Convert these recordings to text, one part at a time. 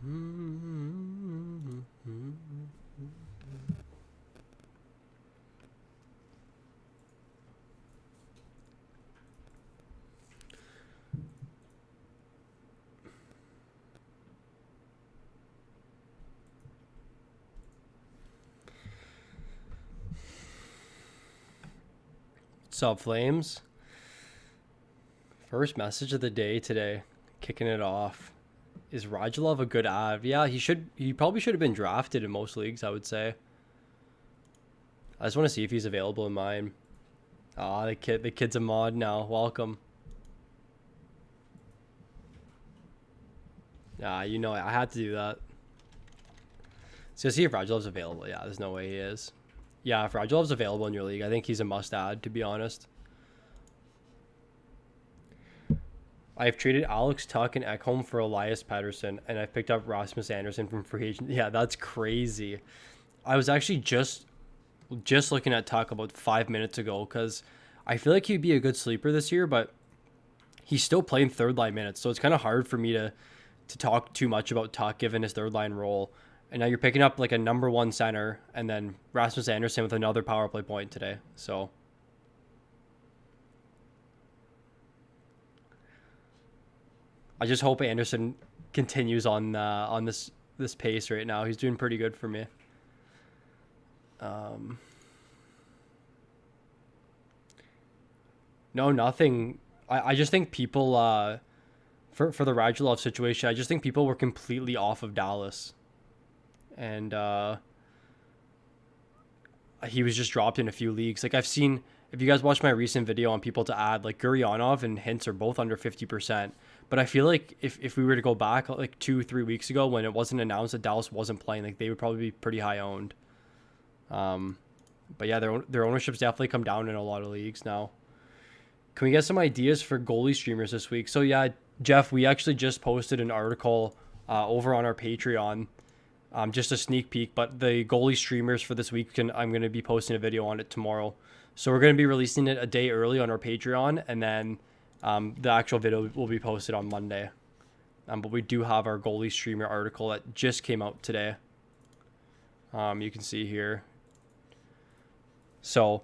What's up, Flames? First message of the day today, kicking it off. Is Radulov a good ad? Yeah, he probably should have been drafted in most leagues, I would say. I just want to see if he's available in mine. The kid's a mod now. Welcome. You know I had to do that. So see if Radulov's available. Yeah, there's no way he is. Yeah, if Radulov's available in your league, I think he's a must-add, to be honest. I've traded Alex Tuck and Ekholm for Elias Pettersson, and I've picked up Rasmus Andersson from free agent. Yeah, that's crazy. I was actually just looking at Tuck about 5 minutes ago because I feel like he'd be a good sleeper this year, but he's still playing third line minutes, so it's kind of hard for me to talk too much about Tuck given his third line role. And now you're picking up like a number one center and then Rasmus Andersson with another power play point today. So I just hope Andersson continues on this pace right now. He's doing pretty good for me. No, nothing. I just think people for the Radulov situation, I just think people were completely off of Dallas. And he was just dropped in a few leagues. Like I've seen, if you guys watch my recent video on people to add, like Gurionov and Hintz are both under 50%. But I feel like if we were to go back like 2-3 weeks ago when it wasn't announced that Dallas wasn't playing, like they would probably be pretty high owned. But yeah, their ownership's definitely come down in a lot of leagues now. Can we get some ideas for goalie streamers this week? So yeah, Jeff, we actually just posted an article over on our Patreon. Just a sneak peek, but the goalie streamers for this week, I'm going to be posting a video on it tomorrow. So we're going to be releasing it a day early on our Patreon, and then the actual video will be posted on Monday. But we do have our goalie streamer article that just came out today. You can see here. So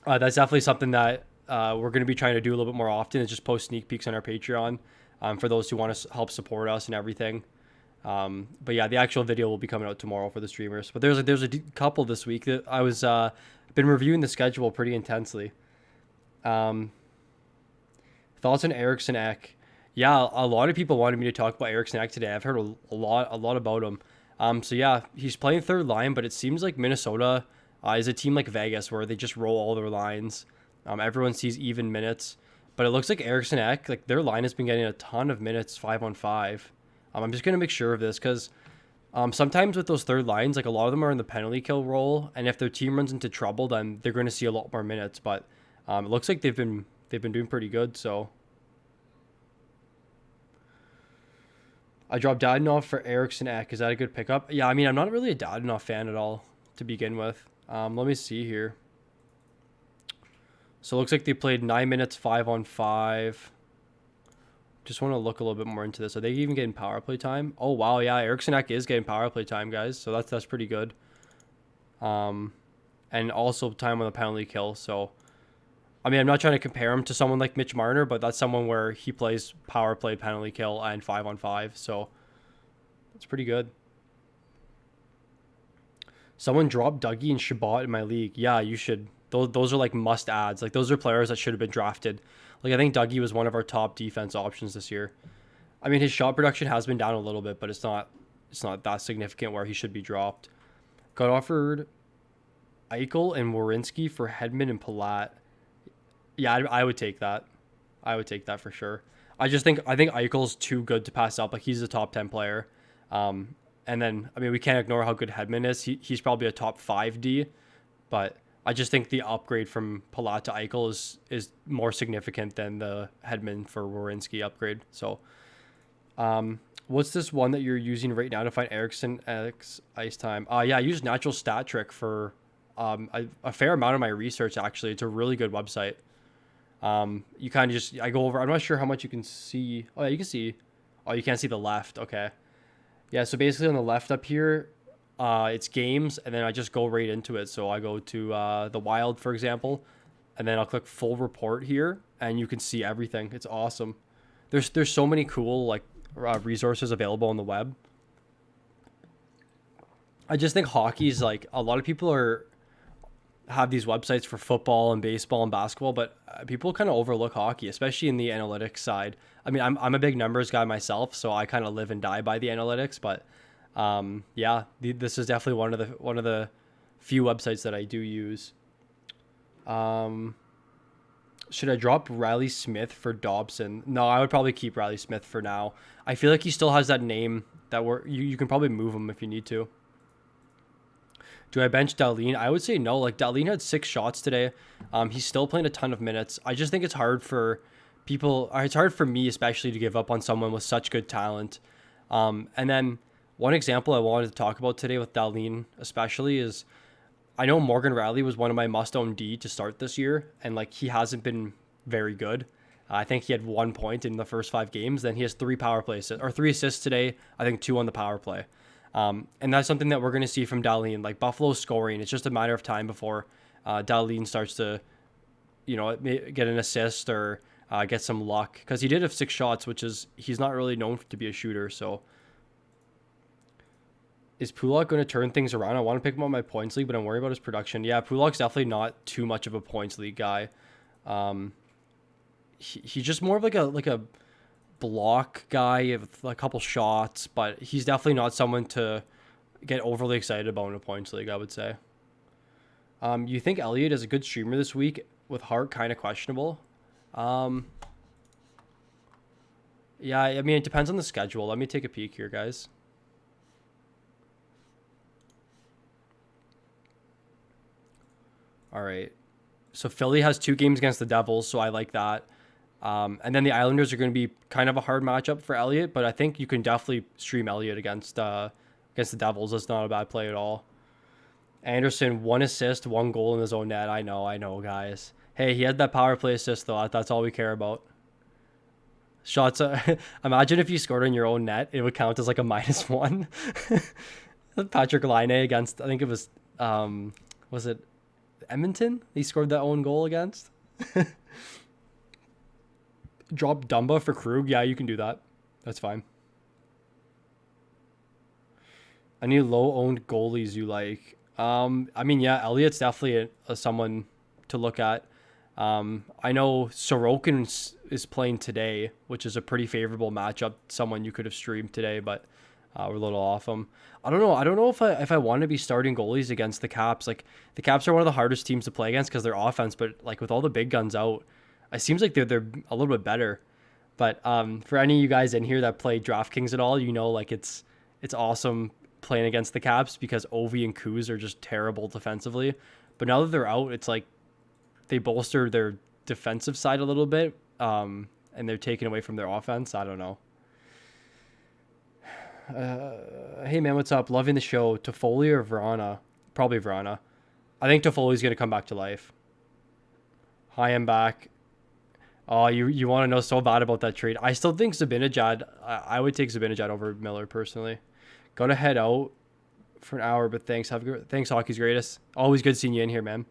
that's definitely something that we're going to be trying to do a little bit more often, is just post sneak peeks on our Patreon for those who want to help support us and everything. But yeah, the actual video will be coming out tomorrow for the streamers. But there's a couple this week that I was been reviewing the schedule pretty intensely. Thoughts on Eriksson Ek? Yeah, a lot of people wanted me to talk about Eriksson Ek today. I've heard a lot about him. So yeah, he's playing third line, but it seems like Minnesota is a team like Vegas where they just roll all their lines. Everyone sees even minutes, but it looks like Eriksson Ek, like their line has been getting a ton of minutes 5-on-5. I'm just going to make sure of this because sometimes with those third lines, like a lot of them are in the penalty kill role, and if their team runs into trouble, then they're going to see a lot more minutes. But it looks like they've been doing pretty good. So I dropped Dadonov for Eriksson Ek. Is that a good pickup? Yeah, I mean, I'm not really a Dadonov fan at all to begin with. Let me see here. So it looks like they played 9 minutes 5-on-5. Just want to look a little bit more into this. Are they even getting power play time? Oh wow, yeah, Eriksson Ek is getting power play time, guys. So that's pretty good. And also time on the penalty kill. So I mean, I'm not trying to compare him to someone like Mitch Marner, but that's someone where he plays power play, penalty kill, and 5-on-5. So that's pretty good. Someone dropped Dougie and Shabbat in my league. Yeah, you should. Those are like must adds. Like those are players that should have been drafted. Like I think Dougie was one of our top defense options this year. I mean, his shot production has been down a little bit, but it's not that significant where he should be dropped. Got offered Eichel and Werenski for Hedman and Palat. Yeah, I would take that. I would take that for sure. I think Eichel's too good to pass up. Like he's a top 10 player. And then I mean we can't ignore how good Hedman is. He's probably a top 5 D, but I just think the upgrade from Palat to Eichel is more significant than the Hedman for Werenski upgrade. So, what's this one that you're using right now to find Eriksson Ek's ice time? Yeah, I use Natural Stat Trick for a fair amount of my research. Actually, it's a really good website. You kind of I go over. I'm not sure how much you can see. Oh yeah, you can see. Oh, you can't see the left. Okay. Yeah, so basically on the left up here, it's games, and then I just go right into it. So I go to the Wild, for example, and then I'll click full report here, and you can see everything. It's awesome. There's so many cool like resources available on the web. I just think hockey's like a lot of people are have these websites for football and baseball and basketball, but people kind of overlook hockey, especially in the analytics side. I mean, I'm a big numbers guy myself, so I kind of live and die by the analytics. But yeah, this is definitely one of the few websites that I do use. Um, should I drop Riley Smith for Dobson? No, I would probably keep Riley Smith for now. I feel like he still has that name that you can probably move him if you need to. Do I bench Dahlin? I would say no. Like Dahlin had 6 shots today. He's still playing a ton of minutes. I just think it's hard for people. It's hard for me especially to give up on someone with such good talent. And then one example I wanted to talk about today with Dahlin especially is I know Morgan Riley was one of my must-own D to start this year, and like he hasn't been very good. I think he had 1 point in the first 5 games. Then he has 3 assists today. I think 2 on the power play. And that's something that we're going to see from Dahlin. Like Buffalo scoring, it's just a matter of time before Dahlin starts to, get an assist or get some luck. Because he did have 6 shots, which is he's not really known to be a shooter. So is Pulak going to turn things around? I want to pick him on my points league, but I'm worried about his production. Yeah, Pulak's definitely not too much of a points league guy. He's just more of like a block guy with a couple shots, but he's definitely not someone to get overly excited about in a points league, I would say. You think Elliott is a good streamer this week with Hart kind of questionable? Yeah, I mean, it depends on the schedule. Let me take a peek here, guys. All right. So Philly has 2 games against the Devils, so I like that. And then the Islanders are going to be kind of a hard matchup for Elliott, but I think you can definitely stream Elliott against the Devils. That's not a bad play at all. Anderson, 1 assist, 1 goal in his own net. I know, guys. Hey, he had that power play assist, though. That's all we care about. Shots. Imagine if you scored on your own net, it would count as like a -1. Patrick Laine against, I think it was it Edmonton? He scored that own goal against. Drop Dumba for Krug. Yeah, you can do that. That's fine. Any low-owned goalies you like? I mean, yeah, Elliott's definitely someone to look at. I know Sorokin is playing today, which is a pretty favorable matchup. Someone you could have streamed today, but we're a little off him. I don't know. I don't know if I want to be starting goalies against the Caps. Like the Caps are one of the hardest teams to play against because their offense, but like with all the big guns out, it seems like they're a little bit better. But for any of you guys in here that play DraftKings at all, like it's awesome playing against the Caps because Ovi and Kuz are just terrible defensively. But now that they're out, it's like they bolster their defensive side a little bit, and they're taken away from their offense. I don't know. Hey man, what's up? Loving the show. Toffoli or Vrana? Probably Vrana. I think Toffoli's going to come back to life. Hi, I'm back. Oh, you want to know so bad about that trade. I still think Zibanejad, I would take Zibanejad over Miller personally. Got to head out for an hour, but thanks. Thanks, Hockey's Greatest. Always good seeing you in here, man.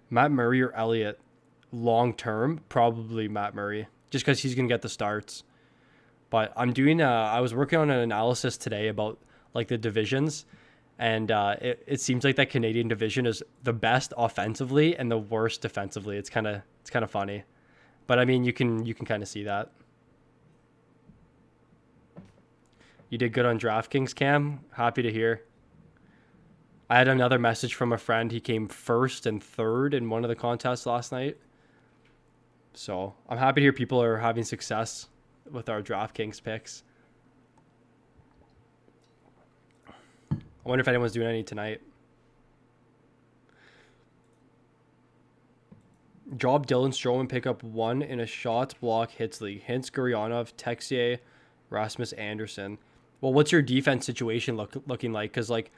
Matt Murray or Elliott? Long term, probably Matt Murray, just because he's going to get the starts. But I'm doing, I was working on an analysis today about like the divisions, and it seems like that Canadian division is the best offensively and the worst defensively. It's kind of funny. But I mean, you can kind of see that. You did good on DraftKings, Cam. Happy to hear. I had another message from a friend. He came 1st and 3rd in one of the contests last night. So I'm happy to hear people are having success with our DraftKings picks. I wonder if anyone's doing any tonight. Drop Dylan Strome and pick up 1 in a shots block hits league. Hintz, Guryanov, Texier, Rasmus Anderson. Well, what's your defense situation looking like? Because, like,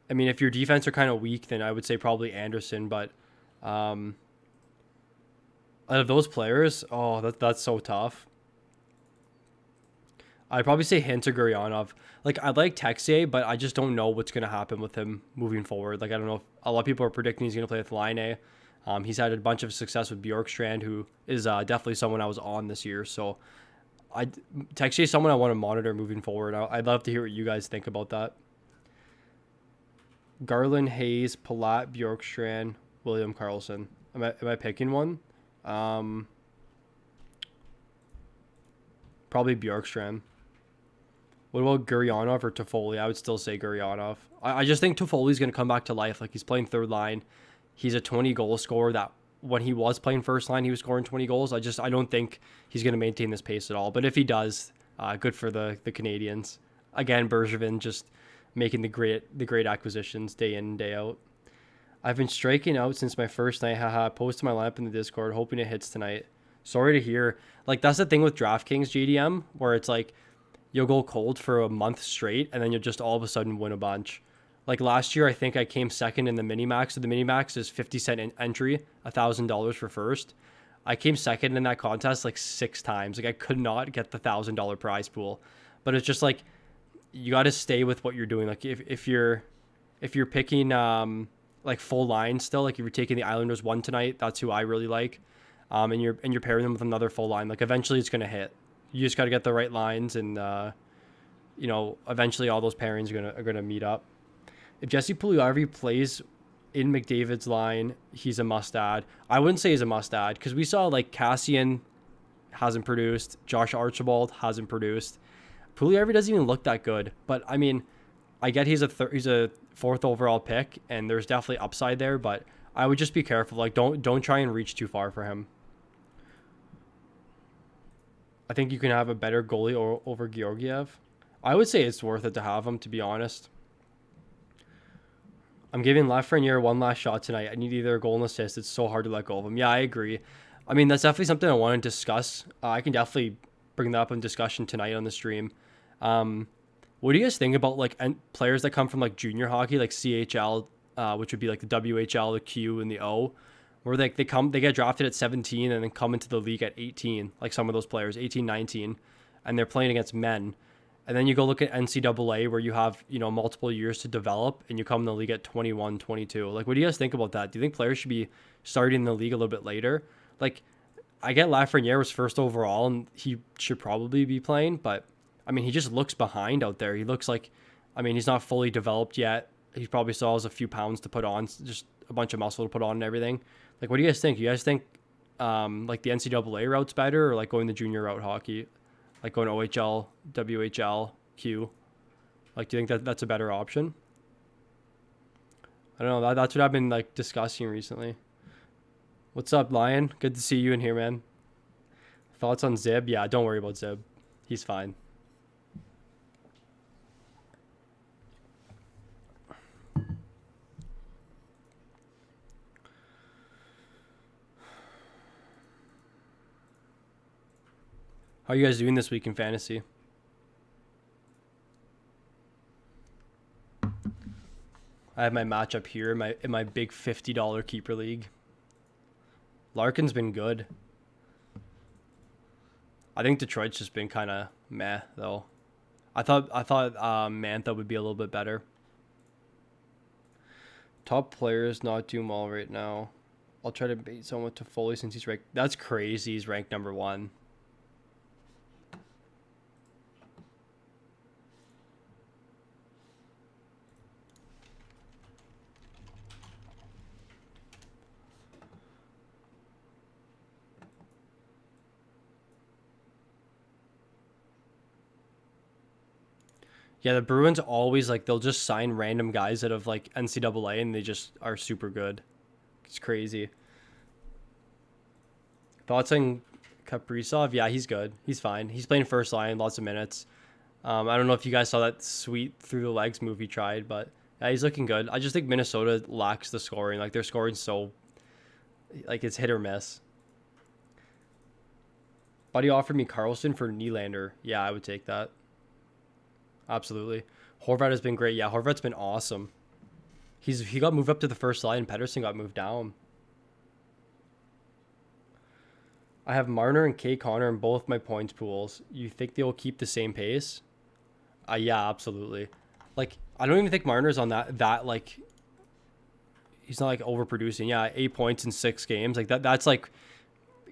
I mean, if your defense are kind of weak, then I would say probably Anderson. But out of those players, that's so tough. I'd probably say Hintz or Gurionov. Like, I like Texier, but I just don't know what's going to happen with him moving forward. Like, I don't know if a lot of people are predicting he's going to play with Line A. He's had a bunch of success with Bjorkstrand, who is definitely someone I was on this year. So, Texier is someone I want to monitor moving forward. I'd love to hear what you guys think about that. Garland, Hayes, Palat, Bjorkstrand, William Karlsson. Am I picking one? Probably Bjorkstrand. What about Gurionov or Toffoli? I would still say Gurionov. I just think Toffoli's going to come back to life. Like, he's playing third line. He's a 20-goal scorer that when he was playing first line, he was scoring 20 goals. I don't think he's going to maintain this pace at all. But if he does, good for the Canadians. Again, Bergevin just making the great acquisitions day in and day out. I've been striking out since my first night. Haha, posted my lineup in the Discord, hoping it hits tonight. Sorry to hear. Like, that's the thing with DraftKings GDM, where it's like, you'll go cold for a month straight, and then you'll just all of a sudden win a bunch. Like last year, I think I came second in the mini-max. So the mini-max is 50-cent entry, $1,000 for first. I came second in that contest like 6 times. Like, I could not get the $1,000 prize pool. But it's just like, you got to stay with what you're doing. Like, if you're picking like full line still, like if you're taking the Islanders 1 tonight, that's who I really like. And you're pairing them with another full line. Like, eventually it's gonna hit. You just got to get the right lines, and eventually all those pairings are gonna meet up. If Jesse Puljujarvi plays in McDavid's line, he's a must add. I wouldn't say he's a must add because we saw like Cassian hasn't produced, Josh Archibald hasn't produced. Puljujarvi doesn't even look that good, but I mean, I get he's a 4th overall pick, and there's definitely upside there, but I would just be careful. Like, don't try and reach too far for him. I think you can have a better goalie over Georgiev. I would say it's worth it to have him, to be honest. I'm giving Lafreniere one last shot tonight. I need either a goal and assist. It's so hard to let go of him. Yeah, I agree. I mean, that's definitely something I want to discuss. I can definitely bring that up in discussion tonight on the stream. What do you guys think about like players that come from like junior hockey, like CHL, which would be like the WHL, the Q, and the O, where they get drafted at 17 and then come into the league at 18, like some of those players, 18, 19, and they're playing against men. And then you go look at NCAA where you have, multiple years to develop, and you come in the league at 21, 22. Like, what do you guys think about that? Do you think players should be starting in the league a little bit later? Like, I get Lafreniere was 1st overall, and he should probably be playing, but, I mean, he just looks behind out there. He looks like, he's not fully developed yet. He probably still has a few pounds to put on, just a bunch of muscle to put on and everything. Like, what do you guys think? You guys think, like, the NCAA route's better, or, like, going the junior route hockey? Like going OHL, WHL, Q. Like, do you think that that's a better option? I don't know. That's what I've been like discussing recently. What's up, Lion? Good to see you in here, man. Thoughts on Zib? Yeah, don't worry about Zib. He's fine. How are you guys doing this week in fantasy? I have my matchup here in my big $50 keeper league. Larkin's been good. I think Detroit's just been kind of meh though. I thought Mantha would be a little bit better. Top players not doing well right now. I'll try to bait someone with Toffoli since he's ranked. That's crazy. He's ranked number 1. Yeah, the Bruins always, like, they'll just sign random guys out of, like, NCAA, and they just are super good. It's crazy. Thoughts on Kaprizov? Yeah, he's good. He's fine. He's playing first line, lots of minutes. I don't know if you guys saw that sweet through the legs move he tried, but yeah, he's looking good. I just think Minnesota lacks the scoring. Like, they're scoring so, like, it's hit or miss. Buddy offered me Carlson for Nylander. Yeah, I would take that. Absolutely. Horvat has been great. Yeah, Horvat's been awesome. He got moved up to the first line, and Pettersson got moved down. I have Marner and K Connor in both my points pools. You think they will keep the same pace? Yeah, absolutely. Like I don't even think Marner's on that like he's not like overproducing. Yeah, 8 points in 6 games. Like that's like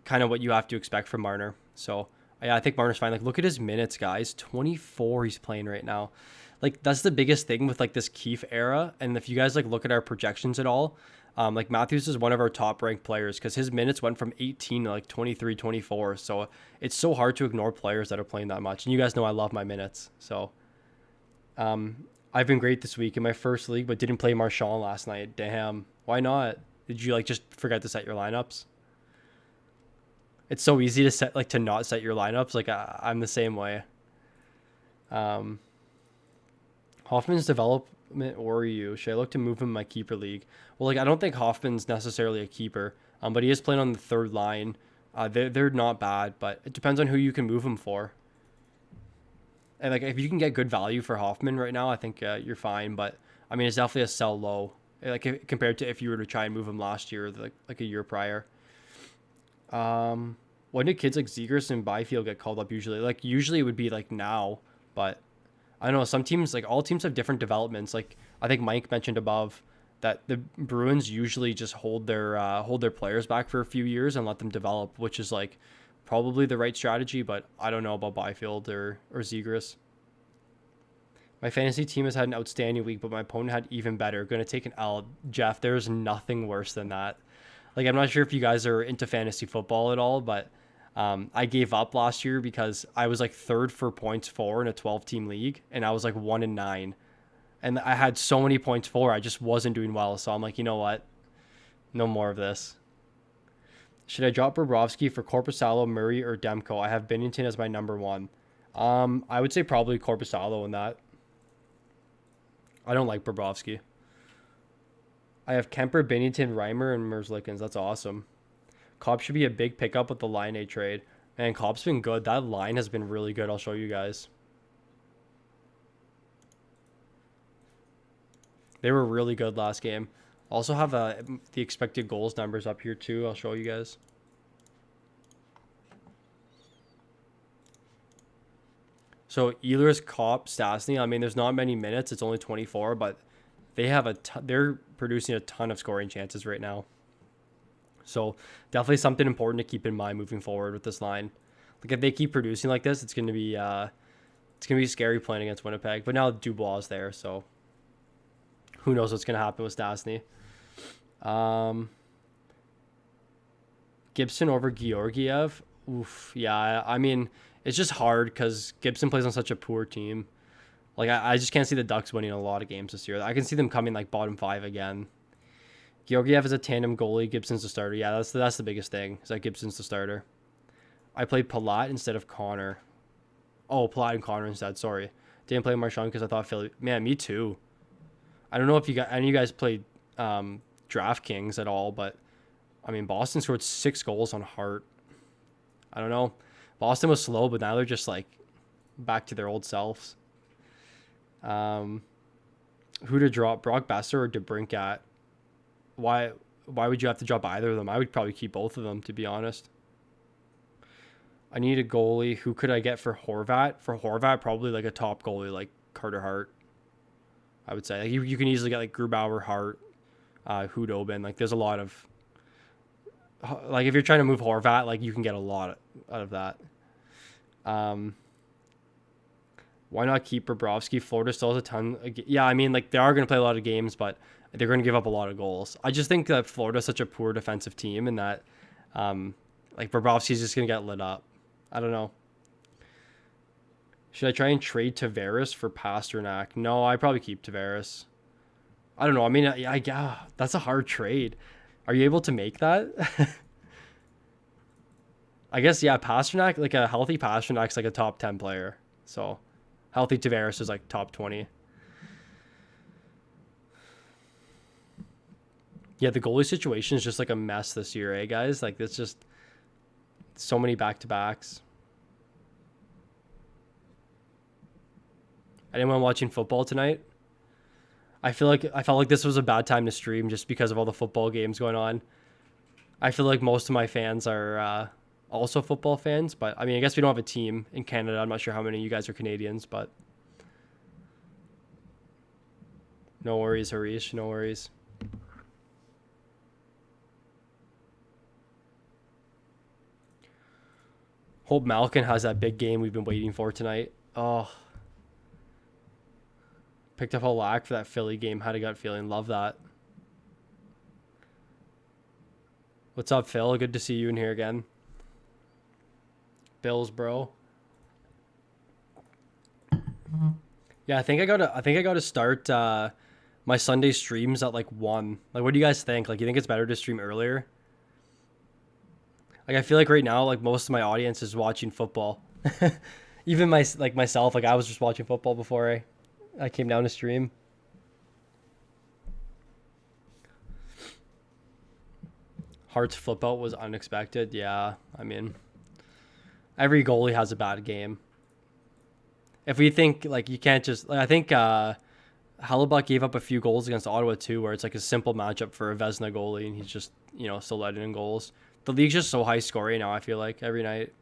kind of what you have to expect from Marner. So yeah, I think Marner's fine. Like look at his minutes, guys. 24 he's playing right now. Like that's the biggest thing with like this Keefe era. And if you guys like look at our projections at all, like Matthews is one of our top ranked players because his minutes went from 18 to like 23, 24. So it's so hard to ignore players that are playing that much. And you guys know I love my minutes. So I've been great this week in my first league, but didn't play Marchand last night. Damn. Why not? Did you like just forget to set your lineups? It's so easy to set like to not set your lineups. Like I'm the same way. Hoffman's development worry you? Should I look to move him in my keeper league? Well, like I don't think Hoffman's necessarily a keeper, but he is playing on the third line. They're not bad, but it depends on who you can move him for. And like if you can get good value for Hoffman right now, I think you're fine. But I mean, it's definitely a sell low, like compared to if you were to try and move him last year, like a year prior. When did kids like Zegers and Byfield get called up usually? Like usually it would be like now, but I don't know. Some teams, like all teams have different developments. Like I think Mike mentioned above that the Bruins usually just hold their players back for a few years and let them develop, which is like probably the right strategy. But I don't know about Byfield or Zegers. My fantasy team has had an outstanding week, but my opponent had even better. Going to take an L. Jeff, there's nothing worse than that. Like, I'm not sure if you guys are into fantasy football at all, but I gave up last year because I was like third for points for in a 12-team league, and I was like 1-9. And I had so many points for, I just wasn't doing well. So I'm like, you know what? No more of this. Should I drop Bobrovsky for Korpisalo, Murray, or Demko? I have Binnington as my number one. I would say probably Korpisalo in that. I don't like Bobrovsky. I have Kemper, Binnington, Reimer, and Merzlikins. That's awesome. Cobb should be a big pickup with the Line A trade. Man, Cobb's been good. That line has been really good. I'll show you guys. They were really good last game. Also have the expected goals numbers up here too. I'll show you guys. So Ehlers, Kopp, Stastny. I mean, there's not many minutes. It's only 24, but they have they're producing a ton of scoring chances right now. So definitely something important to keep in mind moving forward with this line. Like if they keep producing like this, it's gonna be scary playing against Winnipeg. But now Dubois is there, so who knows what's gonna happen with Stastny. Gibson over Georgiev. Oof, yeah. I mean, it's just hard because Gibson plays on such a poor team. Like, I just can't see the Ducks winning a lot of games this year. I can see them coming, like, bottom 5 again. Georgiev is a tandem goalie. Gibson's the starter. Yeah, that's the biggest thing, is that Gibson's the starter. I played Palat instead of Connor. Oh, Palat and Connor instead. Sorry. Didn't play Marchand because I thought Philly... Man, me too. I don't know if any of you guys played Draftkings at all, but, I mean, Boston scored 6 goals on Hart. I don't know. Boston was slow, but now they're just, like, back to their old selves. Who to drop, Brock Besser or DeBrincat? Why would you have to drop either of them? I would probably keep both of them, to be honest. I need a goalie. Who could I get for Horvat? For Horvat, probably like a top goalie like Carter Hart. I would say like you can easily get like Grubauer, Hart, Hudobin. Like there's a lot of like if you're trying to move Horvat, like you can get a lot out of that. Why not keep Bobrovsky? Florida still has a ton. Yeah, I mean, like they are going to play a lot of games, but they're going to give up a lot of goals. I just think that Florida's such a poor defensive team, and that like Bobrovsky's just going to get lit up. I don't know. Should I try and trade Tavares for Pasternak? No, I probably keep Tavares. I don't know. I mean, yeah, that's a hard trade. Are you able to make that? I guess, yeah, Pasternak, like a healthy Pasternak's like a top 10 player. So healthy Tavares is like top 20. Yeah, the goalie situation is just like a mess this year, eh, guys? Like, it's just so many back-to-backs. Anyone watching football tonight? I felt like this was a bad time to stream just because of all the football games going on. I feel like most of my fans are also football fans. But I mean, I guess we don't have a team in Canada. I'm not sure how many of you guys are Canadians, but no worries, Harish. No worries. Hope Malkin has that big game we've been waiting for tonight. Oh, picked up a lack for that Philly game. Had a gut feeling. Love that. What's up, Phil? Good to see you in here again. Bills, bro. Yeah, I think I gotta start my Sunday streams at like 1. Like, what do you guys think? Like, you think it's better to stream earlier? Like, I feel like right now, like most of my audience is watching football. Even myself, like I was just watching football before I came down to stream. Hart's flip out was unexpected. Yeah, I mean, every goalie has a bad game. If we think like you can't just like, I think Hellebuck gave up a few goals against Ottawa too, where it's like a simple matchup for a Vezina goalie, and he's just still letting in goals. The league's just so high scoring now. I feel like every night.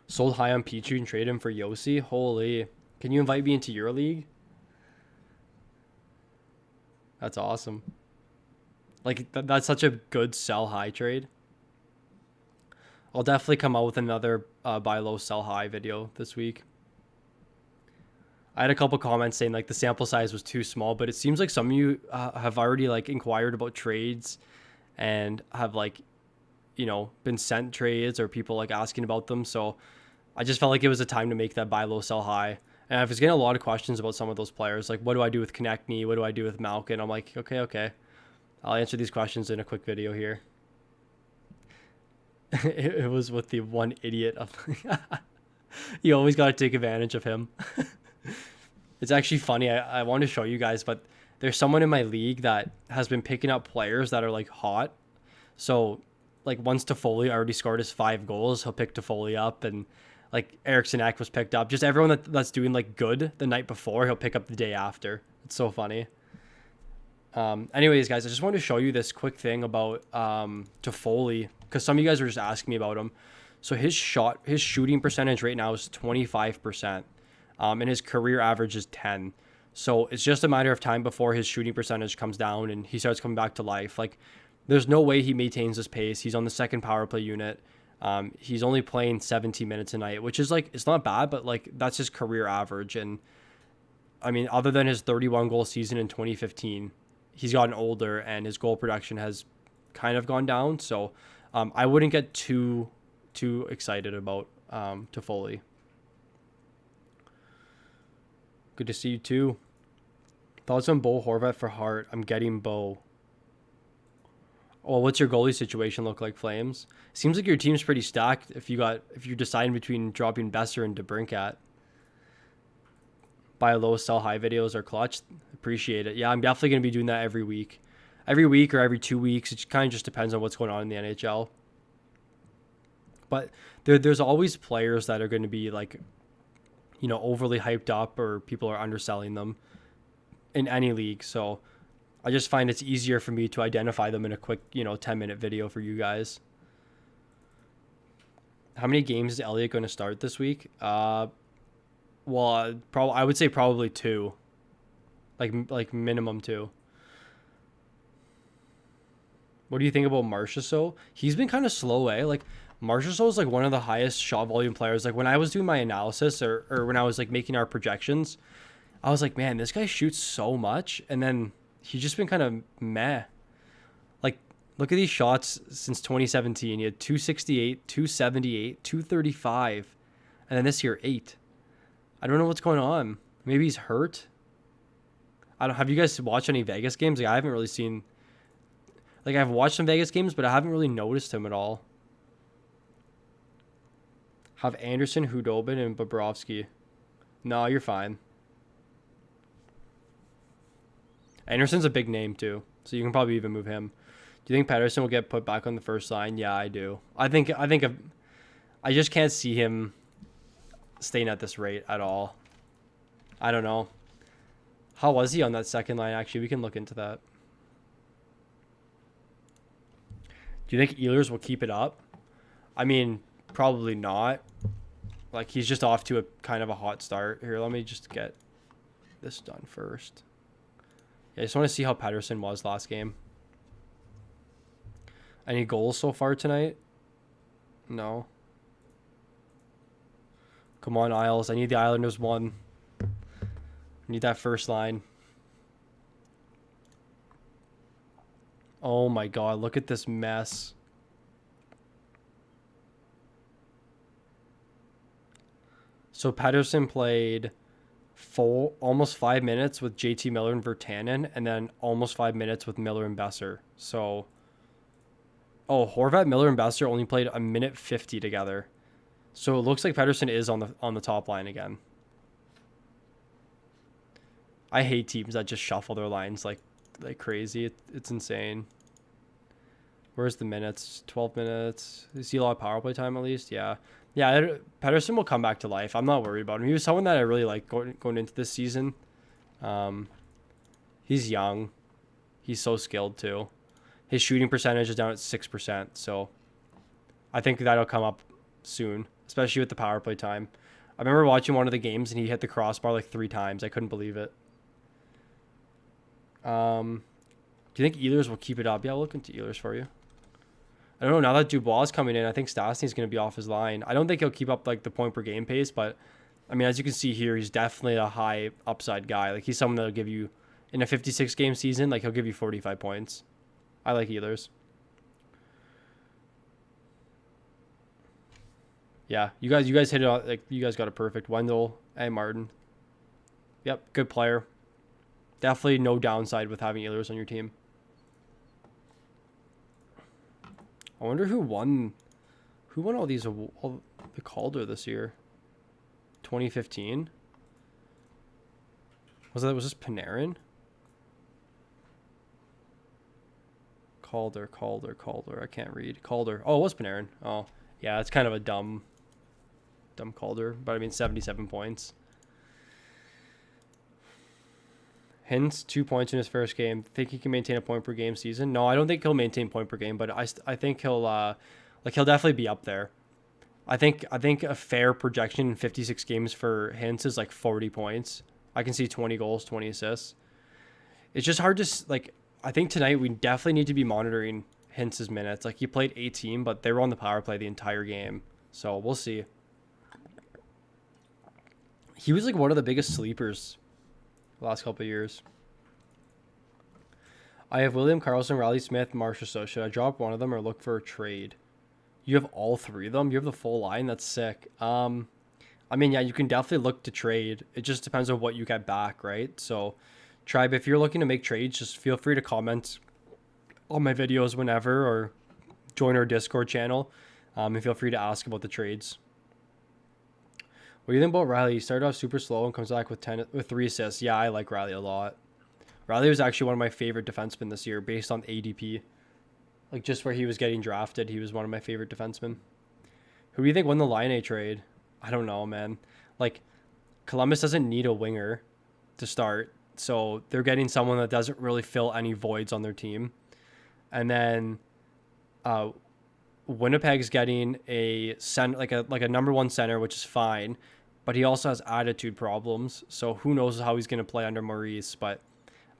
Sold high on Petrie and trade him for Yossi. Holy. Can you invite me into your league? That's awesome. Like, that's such a good sell high trade. I'll definitely come out with another buy low, sell high video this week. I had a couple comments saying, like, the sample size was too small, but it seems like some of you have already, like, inquired about trades and have, like, been sent trades or people, like, asking about them. So I just felt like it was a time to make that buy low, sell high. And I was getting a lot of questions about some of those players. Like, what do I do with Konechny? What do I do with Malkin? I'm like, okay. I'll answer these questions in a quick video here. It was with the one idiot of... You always got to take advantage of him. It's actually funny. I want to show you guys, but there's someone in my league that has been picking up players that are, like, hot. So, like, once Toffoli already scored his 5 goals, he'll pick Toffoli up, and... like Eriksson Ek was picked up. Just everyone that's doing like good the night before, he'll pick up the day after. It's so funny. Anyways, guys, I just wanted to show you this quick thing about Toffoli, because some of you guys were just asking me about him. So his shooting percentage right now is 25%, and his career average is 10. So it's just a matter of time before his shooting percentage comes down and he starts coming back to life. Like, there's no way he maintains this pace. He's on the second power play unit. He's only playing 17 minutes a night, which is like, it's not bad, but like that's his career average. And I mean, other than his 31 goal season in 2015, he's gotten older and his goal production has kind of gone down. So I wouldn't get too excited about Toffoli. Good to see you too. Thoughts on Bo Horvat for Hart? I'm getting Bo. Well, what's your goalie situation look like, Flames? Seems like your team's pretty stacked if you're deciding between dropping Besser and DeBrincat. Buy low, sell high videos are clutch. Appreciate it. Yeah, I'm definitely going to be doing that every week. Every week or every 2 weeks. It kind of just depends on what's going on in the NHL. But there's always players that are going to be like, overly hyped up, or people are underselling them in any league. So I just find it's easier for me to identify them in a quick, 10-minute video for you guys. How many games is Elliott going to start this week? I would say probably 2. Like minimum 2. What do you think about Marchessault? He's been kind of slow, eh? Like, Marchessault is like one of the highest shot volume players. Like, when I was doing my analysis or when I was like making our projections, I was like, man, this guy shoots so much, and then he's just been kind of meh. Like, look at these shots since 2017. He had 268, 278, 235, and then this year 8. I don't know what's going on. Maybe he's hurt. Have you guys watched any Vegas games? Like, I haven't really seen. Like, I've watched some Vegas games, but I haven't really noticed him at all. Have Anderson, Hudobin, and Bobrovsky. No, you're fine. Anderson's a big name too, so you can probably even move him. Do you think Pettersson will get put back on the first line? Yeah, I do. I just can't see him staying at this rate at all. I don't know. How was he on that second line? Actually, we can look into that. Do you think Ehlers will keep it up? I mean, probably not. Like, he's just off to a kind of a hot start. Here, let me just get this done first. Yeah, I just want to see how Pettersson was last game. Any goals so far tonight? No. Come on, Isles. I need the Islanders one. I need that first line. Oh my god, look at this mess. So Pettersson played almost 5 minutes with JT Miller and Virtanen, and then almost 5 minutes with Miller and Besser. So, Horvat, Miller, and Besser only played a minute 50 together. So it looks like Pettersson is on the top line again. I hate teams that just shuffle their lines like crazy. It's insane. Where's the minutes? 12 minutes. You see a lot of power play time at least? Yeah. Yeah, Pettersson will come back to life. I'm not worried about him. He was someone that I really liked going into this season. He's young. He's so skilled too. His shooting percentage is down at 6%. So I think that'll come up soon, especially with the power play time. I remember watching one of the games and he hit the crossbar like 3 times. I couldn't believe it. Do you think Ehlers will keep it up? Yeah, I'll look into Ehlers for you. I don't know. Now that Dubois is coming in, I think Stastny's going to be off his line. I don't think he'll keep up like the point per game pace, but I mean, as you can see here, he's definitely a high upside guy. Like he's someone that'll give you in a 56 game season, like he'll give you 45 points. I like Ehlers. Yeah, you guys hit it on, like you guys got it perfect. Wendell and Martin. Yep, good player. Definitely no downside with having Ehlers on your team. I wonder who won all the Calder this year. 2015. Was this Panarin? Calder. I can't read. Calder. Oh, it was Panarin. Oh, yeah, it's kind of a dumb Calder, but I mean 77 points. Hintz 2 points in his first game. Think he can maintain a point per game season? No, I don't think he'll maintain point per game, but I think he'll he'll definitely be up there. I think a fair projection in 56 games for Hintz is like 40 points. I can see 20 goals, 20 assists. It's just hard to like. I think tonight we definitely need to be monitoring Hintz's minutes. Like he played 18, but they were on the power play the entire game, so we'll see. He was like one of the biggest sleepers the last couple of years. I have William Karlsson, Riley Smith, Marchessault. Should I drop one of them or look for a trade? You have all 3 of them? You have the full line? That's sick. I mean, yeah, you can definitely look to trade. It just depends on what you get back, right? So, Tribe, if you're looking to make trades, just feel free to comment on my videos whenever or join our Discord channel. And feel free to ask about the trades. What do you think about Riley? He started off super slow and comes back with 3 assists. Yeah, I like Riley a lot. Riley was actually one of my favorite defensemen this year based on ADP. Like just where he was getting drafted, he was one of my favorite defensemen. Who do you think won the Line trade? I don't know, man. Like Columbus doesn't need a winger to start, so they're getting someone that doesn't really fill any voids on their team. And then Winnipeg's getting a center, like a number 1 center, which is fine. But he also has attitude problems, so who knows how he's going to play under Maurice. But,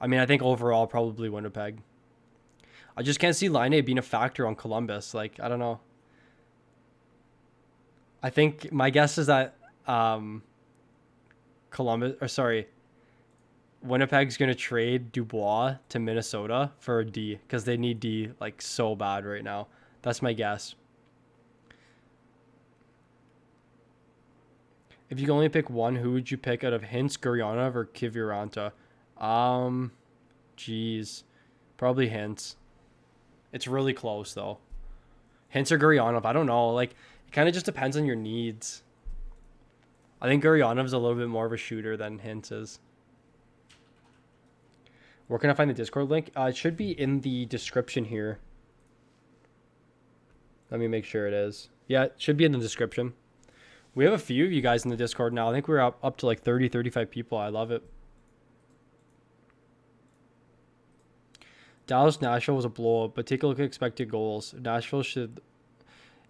I mean, I think overall probably Winnipeg. I just can't see Line being a factor on Columbus. Like, I don't know. I think my guess is that Winnipeg's going to trade Dubois to Minnesota for a D because they need D like so bad right now. That's my guess. If you can only pick one, who would you pick out of Hintz, Gurionov, or Kiviranta? Geez. Probably Hintz. It's really close, though. Hintz or Gurionov, I don't know. Like, it kind of just depends on your needs. I think Gurionov's a little bit more of a shooter than Hintz is. Where can I find the Discord link? It should be in the description here. Let me make sure it is. Yeah, it should be in the description. We have a few of you guys in the Discord now. I think we're up to like 30, 35 people. I love it. Dallas Nashville was a blowout, but take a look at expected goals. Nashville should,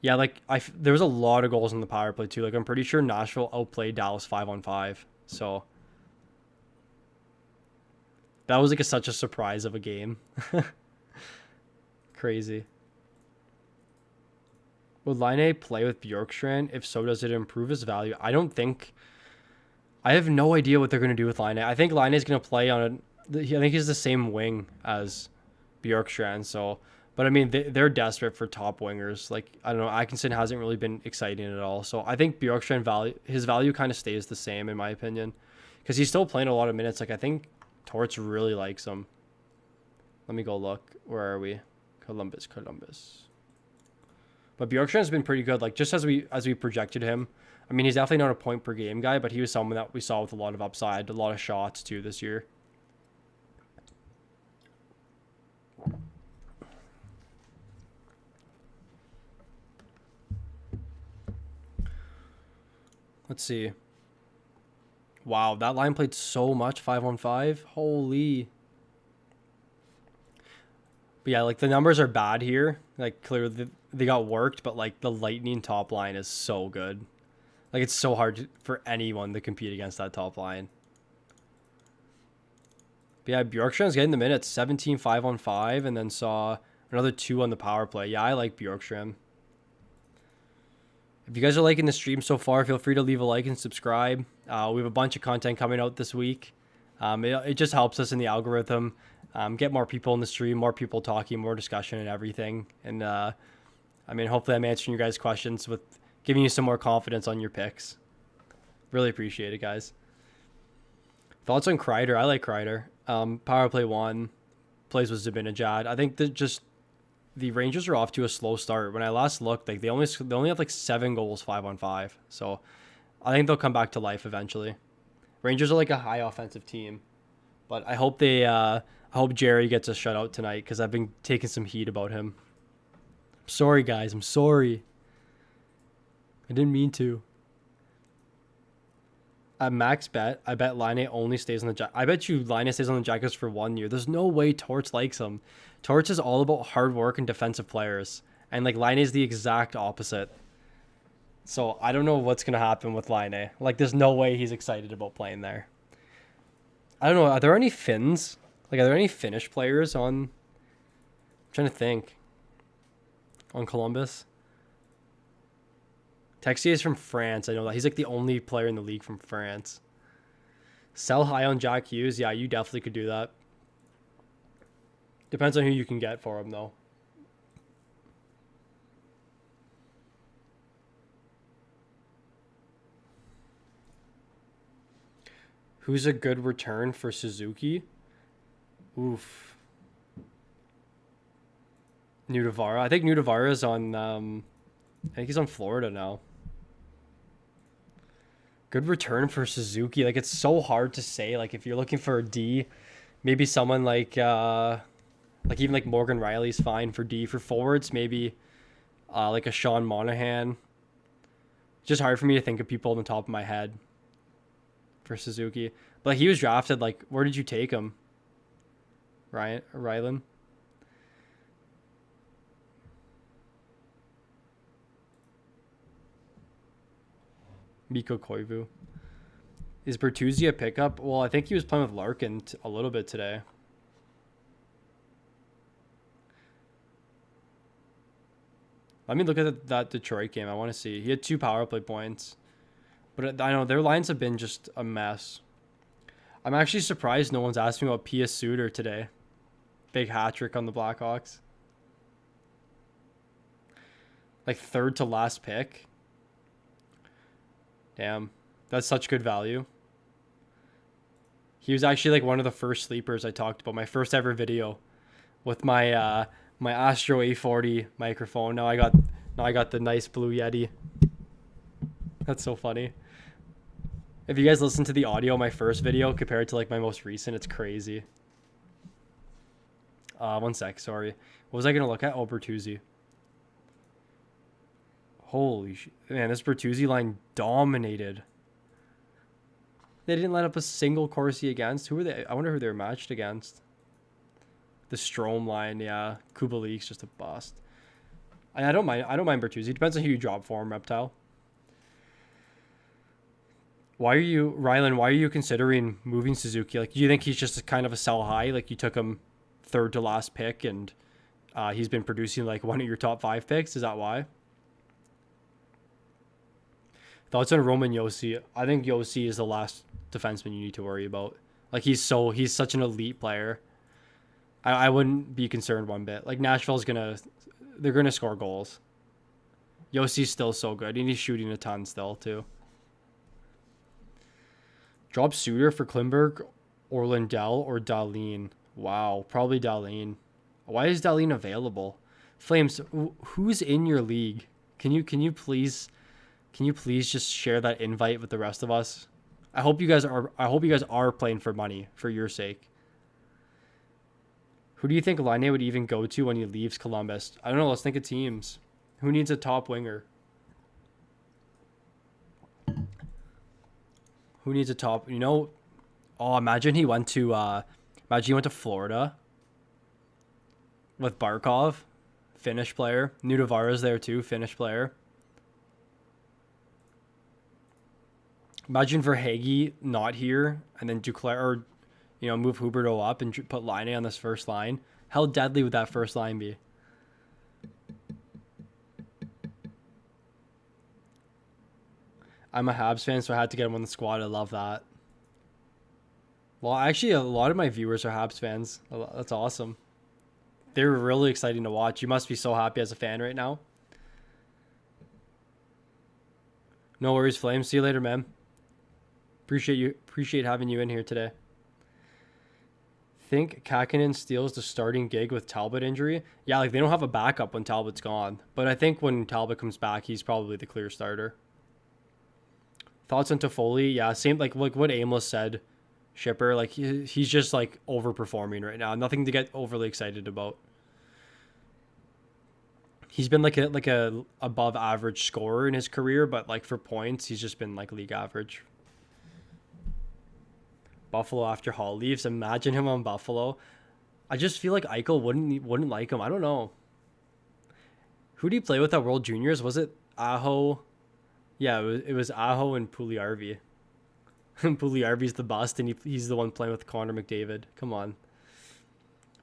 yeah, like there was a lot of goals in the power play too. Like I'm pretty sure Nashville outplayed Dallas 5-on-5. So that was like such a surprise of a game. Crazy. Would Line play with Bjorkstrand? If so, does it improve his value? I don't think. I have no idea what they're going to do with Line. I think Line is going to play on I think he's the same wing as Bjorkstrand. So, but I mean, they're desperate for top wingers. Like I don't know, Atkinson hasn't really been exciting at all. So I think Bjorkstrand his value kind of stays the same in my opinion, because he's still playing a lot of minutes. Like I think Torts really likes him. Let me go look. Where are we? Columbus. But Bjorkstrand's been pretty good. Like just as we projected him. I mean, he's definitely not a point per game guy, but he was someone that we saw with a lot of upside, a lot of shots too this year. Let's see. Wow, that line played so much 5-on-5. Holy. But yeah, like the numbers are bad here. Like clearly they got worked, but like the Lightning top line is so good. Like it's so hard for anyone to compete against that top line. But yeah, Bjorkstrand's getting the minutes. 17 5-on-5, and then saw another 2 on the power play. Yeah, I like Bjorkstrand. If you guys are liking the stream so far, feel free to leave a like and subscribe. We have a bunch of content coming out this week. It just helps us in the algorithm. Get more people in the stream, more people talking, more discussion and everything. And I mean, hopefully I'm answering your guys' questions with giving you some more confidence on your picks. Really appreciate it, guys. Thoughts on Kreider? I like Kreider. Power play 1, plays with Zibanejad. I think that just the Rangers are off to a slow start. When I last looked, like they only have like 7 goals 5-on-5. So I think they'll come back to life eventually. Rangers are like a high offensive team, but I hope I hope Jerry gets a shutout tonight because I've been taking some heat about him. I'm sorry, guys. I'm sorry. I didn't mean to. At max bet, I bet Line only stays on the I bet you Line stays on the Jackets for 1 year. There's no way Torts likes him. Torts is all about hard work and defensive players. And like Line is the exact opposite. So I don't know what's gonna happen with Line. Like there's no way he's excited about playing there. I don't know. Are there any Finns? Like are there any Finnish players on I'm trying to think. On Columbus? Texier is from France. I know that. He's like the only player in the league from France. Sell high on Jack Hughes. Yeah, you definitely could do that. Depends on who you can get for him, though. Who's a good return for Suzuki? Oof. Nudavara. I think Nudavara is on... I think he's on Florida now. Good return for Suzuki. Like it's so hard to say. Like if you're looking for a D, maybe someone like even like Morgan Riley's fine for D. For forwards, maybe like a Sean Monahan. It's just hard for me to think of people on the top of my head for Suzuki. But like, he was drafted. Like where did you take him? Rylan? Mikko Koivu. Is Bertuzzi a pickup? Well, I think he was playing with Larkin a little bit today. Let me look at that Detroit game. I want to see. He had 2 power play points. But I know their lines have been just a mess. I'm actually surprised no one's asked me about P.S. Suter today. Big hat trick on the Blackhawks. Like 3rd to last pick. Damn, that's such good value. He was actually like one of the first sleepers I talked about. My first ever video with my my Astro A40 microphone. Now I got the nice Blue Yeti. That's so funny. If you guys listen to the audio of my first video compared to like my most recent, it's crazy. 1 sec, sorry. What was I gonna look at? Oh, Bertuzzi. Holy shit. Man, this Bertuzzi line dominated. They didn't let up a single Corsi against. Who were they? I wonder who they were matched against. The Strome line, yeah. Kubalik's just a bust. I don't mind. I don't mind Bertuzzi. Depends on who you drop for him, Reptile. Rylan? Why are you considering moving Suzuki? Like, do you think he's just kind of a sell high? Like, you took him third to last pick, and he's been producing like one of your top 5 picks. Is that why? Thoughts on Roman Josi? I think Josi is the last defenseman you need to worry about. Like, he's such an elite player. I wouldn't be concerned one bit. Like, they're gonna score goals. Yosi's still so good, and he's shooting a ton still too. Drop Suter for Klimberg or Lindell or Dahlin. Wow, probably Dahlin. Why is Dahlin available? Flames, who's in your league? Can you please just share that invite with the rest of us? I hope you guys are playing for money for your sake. Who do you think Laine would even go to when he leaves Columbus? I don't know. Let's think of teams. Who needs a top winger? Who needs a top? Imagine he went to Florida with Barkov, Finnish player. Nudavara's there too, Finnish player. Imagine Verhaeghe not here, and then Duclair, or move Huberto up and put Laine on this first line. How deadly would that first line be? I'm a Habs fan, so I had to get him on the squad. I love that. Well, actually, a lot of my viewers are Habs fans. That's awesome. They're really exciting to watch. You must be so happy as a fan right now. No worries, Flames. See you later, man. Appreciate having you in here today. Think Kakinen steals the starting gig with Talbot injury? Yeah, like they don't have a backup when Talbot's gone. But I think when Talbot comes back, he's probably the clear starter. Thoughts on Toffoli? Yeah, same like what Aimless said, Shipper. Like he's just like overperforming right now. Nothing to get overly excited about. He's been like a above average scorer in his career, but like for points, he's just been like league average. Buffalo after Hall leaves. Imagine him on Buffalo. I just feel like Eichel wouldn't like him. I don't know. Who did he play with at World Juniors? Was it Aho? Yeah, it was Aho and Puljujärvi. Puljujärvi's the bust, and he's the one playing with Connor McDavid. Come on.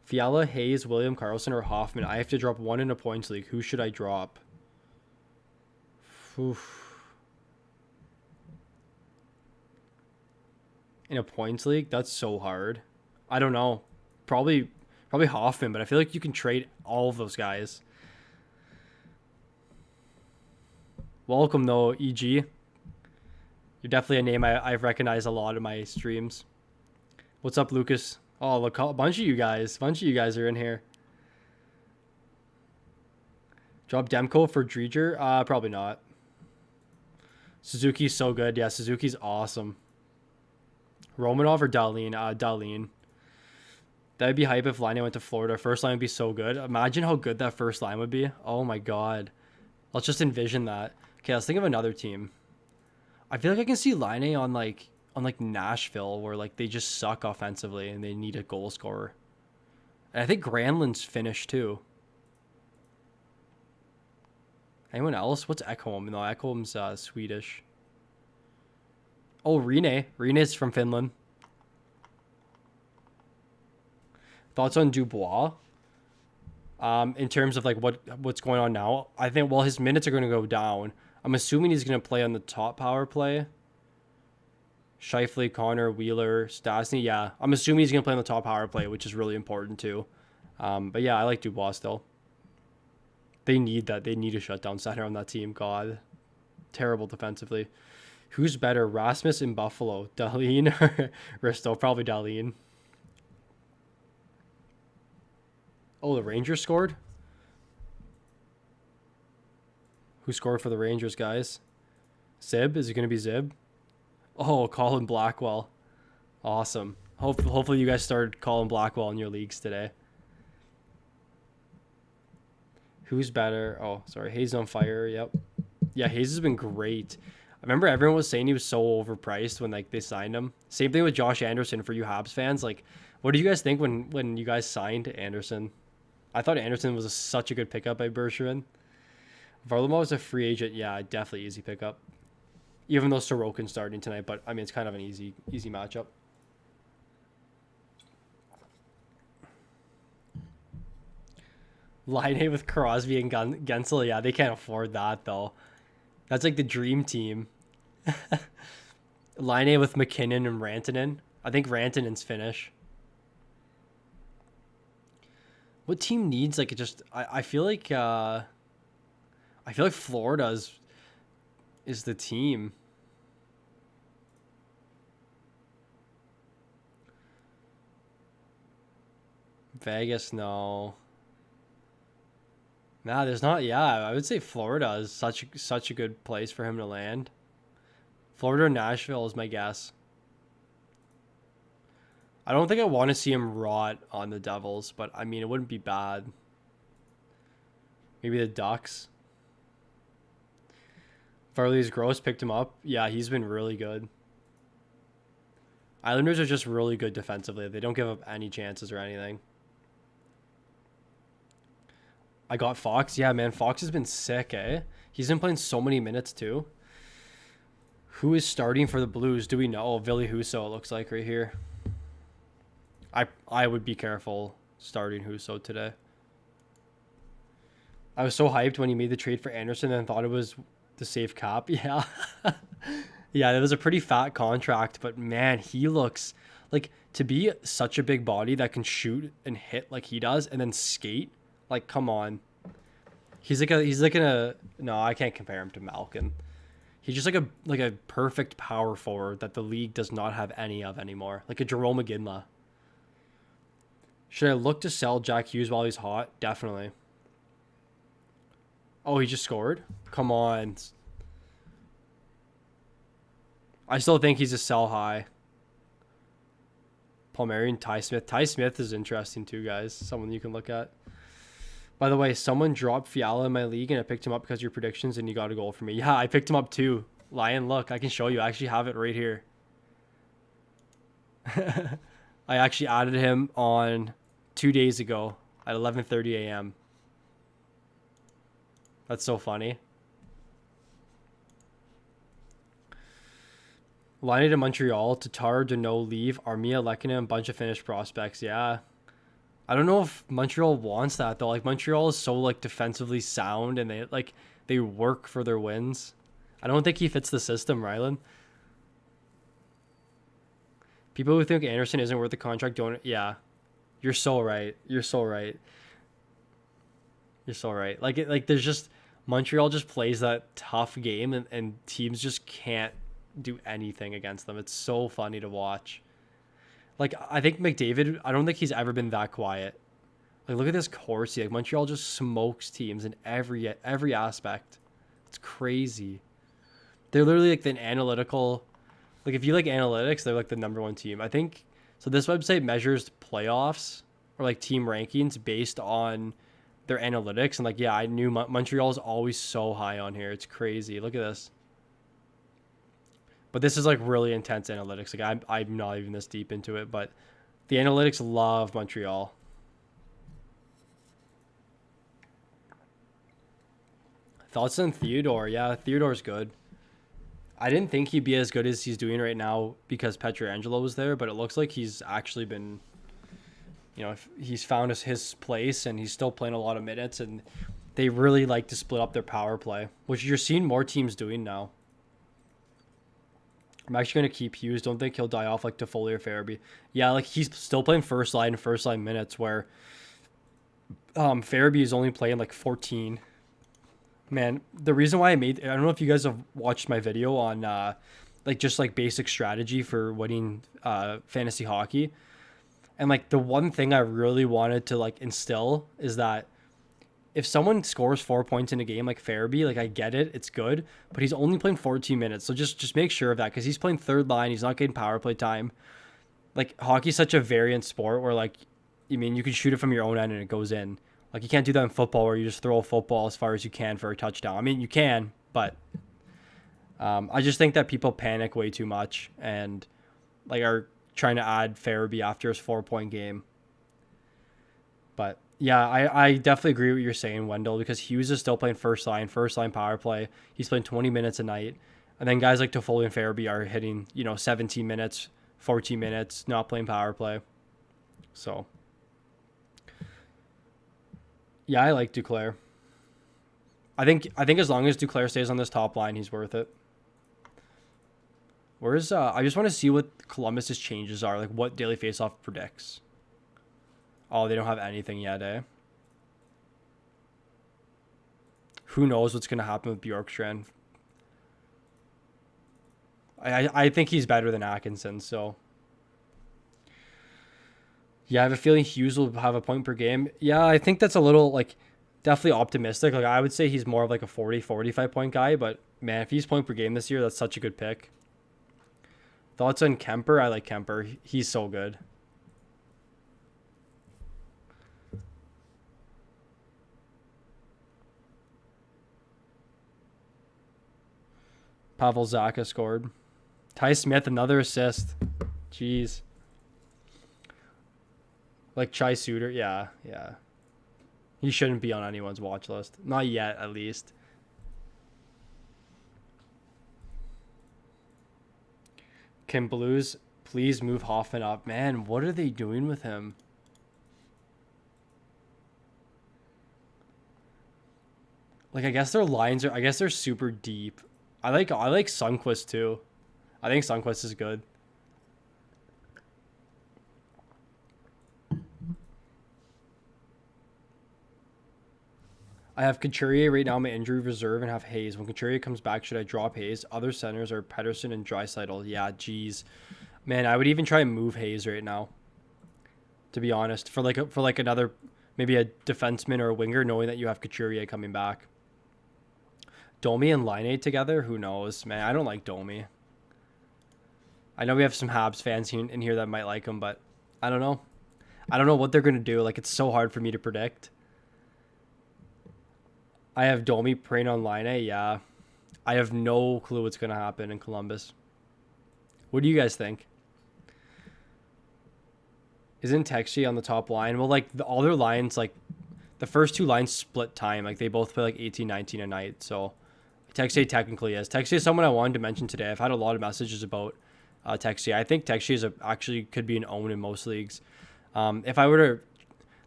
Fiala, Hayes, William Karlsson, or Hoffman. I have to drop one in a points league. Who should I drop? Oof. In a points league? That's so hard. I don't know. Probably Hoffman, but I feel like you can trade all of those guys. Welcome, though, EG. You're definitely a name I've recognized a lot in my streams. What's up, Lucas? Oh, look, a bunch of you guys. Are in here. Drop Demko for Dreger? Probably not. Suzuki's so good. Yeah, Suzuki's awesome. Romanov or Dahlin? Dahlin. That'd be hype if Laine went to Florida. First line would be so good. Imagine how good that first line would be. Oh my god. Let's just envision that. Okay, let's think of another team. I feel like I can see Laine on Nashville, where like they just suck offensively and they need a goal scorer. And I think Granlund's Finnish too. Anyone else? What's Ekholm? No, Ekholm's Swedish. Oh, Rene. Rene's from Finland. Thoughts on Dubois? In terms of like what's going on now, I think his minutes are going to go down. I'm assuming he's going to play on the top power play. Scheifele, Connor, Wheeler, Stastny. Yeah, I'm assuming he's going to play on the top power play, which is really important too. But yeah, I like Dubois still. They need that. They need a shutdown center on that team. God, terrible defensively. Who's better, Rasmus in Buffalo, Dahlin or Risto? Probably Dahlin. Oh, the Rangers scored? Who scored for the Rangers, guys? Zib? Is it going to be Zib? Oh, Colin Blackwell. Awesome. Hopefully you guys started Colin Blackwell in your leagues today. Who's better? Oh, sorry. Hayes on fire. Yep. Yeah, Hayes has been great. I remember everyone was saying he was so overpriced when like they signed him. Same thing with Josh Anderson for you Habs fans. Like What did you guys think when you guys signed Anderson? I thought Anderson was such a good pickup by Bergevin. Varlamov was a free agent. Yeah, definitely easy pickup. Even though Sorokin's starting tonight, but I mean it's kind of an easy matchup. Line with Crosby and Gensel. Yeah, they can't afford that though. That's like the dream team. Line with McKinnon and Rantanen. I think Rantanen's finish. What team needs like just? I feel like Florida is the team. Vegas, no. Nah, there's not. Yeah, I would say Florida is such a good place for him to land. Florida or Nashville is my guess. I don't think I want to see him rot on the Devils, but I mean, it wouldn't be bad. Maybe the Ducks. Farley's Gross picked him up. Yeah, he's been really good. Islanders are just really good defensively. They don't give up any chances or anything. I got Fox. Yeah, man, Fox has been sick, eh? He's been playing so many minutes, too. Who is starting for the Blues? Do we know? Oh, Ville Husso, it looks like right here. I would be careful starting Husso today. I was so hyped when he made the trade for Anderson and thought it was the safe cap. Yeah. Yeah, it was a pretty fat contract, but man, he looks like to be such a big body that can shoot and hit like he does and then skate. Like, come on. He's like a no, I can't compare him to Malkin. He's just like a perfect power forward that the league does not have any of anymore. Like a Jerome McGinley. Should I look to sell Jack Hughes while he's hot? Definitely. Oh, he just scored? Come on. I still think he's a sell high. Palmieri and Ty Smith. Ty Smith is interesting too, guys. Someone you can look at. By the way, someone dropped Fiala in my league and I picked him up because of your predictions and you got a goal for me. Yeah, I picked him up too. Lion, look, I can show you. I actually have it right here. I actually added him on 2 days ago at 11:30 a.m. That's so funny. Line to Montreal, Tatar, Deneau, Leave, Armia, Lehkonen, a bunch of Finnish prospects. Yeah. I don't know if Montreal wants that though. Like Montreal is so like defensively sound and they work for their wins. I don't think he fits the system, Rylan. People who think Anderson isn't worth the contract don't. Yeah, you're so right. You're so right. You're so right. Like there's just Montreal just plays that tough game and teams just can't do anything against them. It's so funny to watch. Like I think McDavid, I don't think he's ever been that quiet. Like look at this Corsi. Like Montreal just smokes teams in every aspect. It's crazy. They're literally like the analytical. Like if you like analytics, they're like the #1 team. I think so. This website measures playoffs or like team rankings based on their analytics. And like, yeah, I knew Montreal is always so high on here. It's crazy. Look at this. But this is like really intense analytics. Like I'm not even this deep into it, but the analytics love Montreal. Thoughts on Theodore? Yeah, Theodore's good. I didn't think he'd be as good as he's doing right now because Pietrangelo was there, but it looks like he's actually been, he's found his place and he's still playing a lot of minutes, and they really like to split up their power play, which you're seeing more teams doing now. I'm actually going to keep Hughes. Don't think he'll die off like Toffoli or Farabee. Yeah, like he's still playing first line minutes where Farabee is only playing like 14. Man, the reason why I don't know if you guys have watched my video on like just like basic strategy for winning fantasy hockey. And like the one thing I really wanted to like instill is that if someone scores 4 points in a game like Farabee, like I get it, it's good, but he's only playing 14 minutes. So just make sure of that because he's playing third line. He's not getting power play time. Like hockey's such a variant sport where like, I mean, you can shoot it from your own end and it goes in. Like you can't do that in football where you just throw a football as far as you can for a touchdown. I mean, you can, but I just think that people panic way too much and like are trying to add Farabee after his 4-point game. But yeah, I definitely agree with what you're saying, Wendell, because Hughes is still playing first line power play. He's playing 20 minutes a night. And then guys like Toffoli and Farabee are hitting, 17 minutes, 14 minutes, not playing power play. So, yeah, I like Duclair. I think as long as Duclair stays on this top line, he's worth it. Where's I just want to see what Columbus's changes are, like what daily faceoff predicts. Oh, they don't have anything yet, eh? Who knows what's gonna happen with Bjorkstrand? I think he's better than Atkinson, so yeah, I have a feeling Hughes will have a point per game. Yeah, I think that's a little like definitely optimistic. Like I would say he's more of like a 45 point guy, but man, if he's point per game this year, that's such a good pick. Thoughts on Kemper? I like Kemper. He's so good. Pavel Zacha scored. Ty Smith, another assist. Jeez. Like Chai Suter. Yeah. He shouldn't be on anyone's watch list. Not yet, at least. Can Blues please move Hoffman up? Man, what are they doing with him? Like, I guess they're super deep. I like Sundqvist too. I think Sundqvist is good. I have Couturier right now in my injury reserve and have Hayes. When Couturier comes back, should I drop Hayes? Other centers are Pettersson and Draisaitl. Yeah, geez. Man, I would even try and move Hayes right now. To be honest, for like another, maybe a defenseman or a winger, knowing that you have Couturier coming back. Domi and Laine together? Who knows, man? I don't like Domi. I know we have some Habs fans in here that might like him, but I don't know. I don't know what they're going to do. Like, it's so hard for me to predict. I have Domi praying on Laine. Yeah. I have no clue what's going to happen in Columbus. What do you guys think? Isn't Texie on the top line? Well, like, all their lines, like, the first two lines split time. Like, they both play, like, 18-19 a night. So, Texie technically is. Texie is someone I wanted to mention today. I've had a lot of messages about Texie. I think Texie actually could be an own in most leagues. If I were to...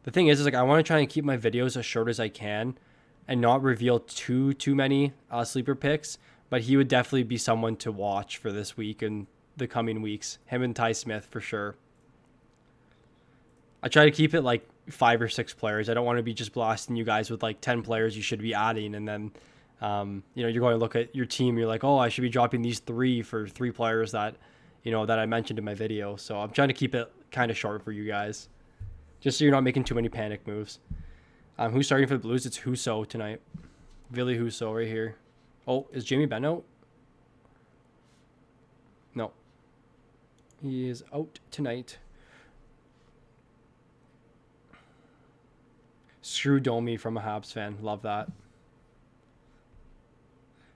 The thing is like, I want to try and keep my videos as short as I can and not reveal too many sleeper picks, but he would definitely be someone to watch for this week and the coming weeks. Him and Ty Smith for sure. I try to keep it like 5 or 6 players. I don't want to be just blasting you guys with like 10 players you should be adding, and then you're going to look at your team. You're like, oh, I should be dropping these 3 for 3 players that that I mentioned in my video. So I'm trying to keep it kind of short for you guys, just so you're not making too many panic moves. Who's starting for the Blues? It's Husso tonight. Ville Husso right here. Oh, is Jamie Benn out? No. He is out tonight. Screw Domi from a Habs fan. Love that.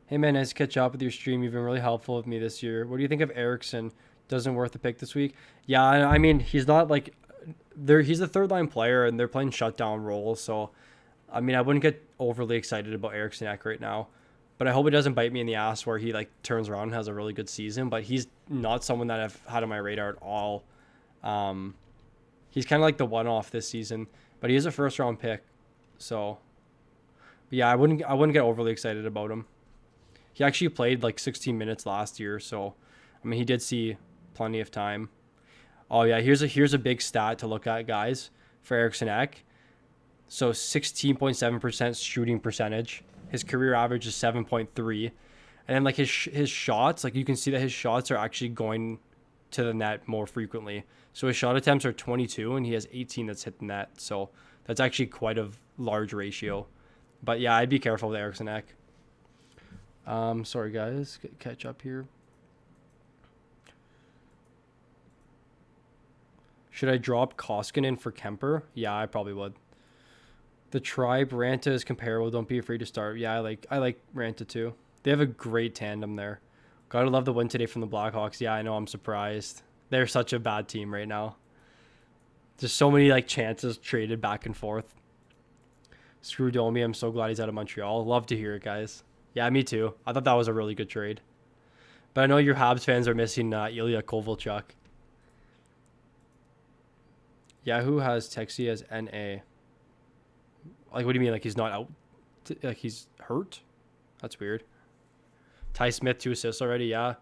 Hey man, nice to catch up with your stream. You've been really helpful with me this year. What do you think of Eriksson? Doesn't worth the pick this week? Yeah, I mean, he's not like... He's a third line player and they're playing shutdown roles, so I mean, I wouldn't get overly excited about Eriksson right now, but I hope it doesn't bite me in the ass where he like turns around and has a really good season. But he's not someone that I've had on my radar at all. He's kind of like the one-off this season, but he is a first-round pick, so but yeah, I wouldn't get overly excited about him. He actually played like 16 minutes last year, so I mean, he did see plenty of time. Oh yeah, here's a big stat to look at, guys, for Eriksson Ek. So 16.7% shooting percentage. His career average is 7.3, and then like his shots, like you can see that his shots are actually going to the net more frequently. So his shot attempts are 22, and he has 18 that's hit the net. So that's actually quite a large ratio. But yeah, I'd be careful with Eriksson Ek. Sorry guys, catch up here. Should I drop Koskinen for Kemper? Yeah, I probably would. The Tribe, Ranta is comparable. Don't be afraid to start. Yeah, I like Ranta too. They have a great tandem there. Gotta love the win today from the Blackhawks. Yeah, I know, I'm surprised. They're such a bad team right now. Just so many like chances traded back and forth. Screw Domi. I'm so glad he's out of Montreal. Love to hear it, guys. Yeah, me too. I thought that was a really good trade. But I know your Habs fans are missing Ilya Kovalchuk. Yahoo has Texie as NA. Like, what do you mean? Like, he's not out? Like, he's hurt? That's weird. Ty Smith, 2 assists already, yeah.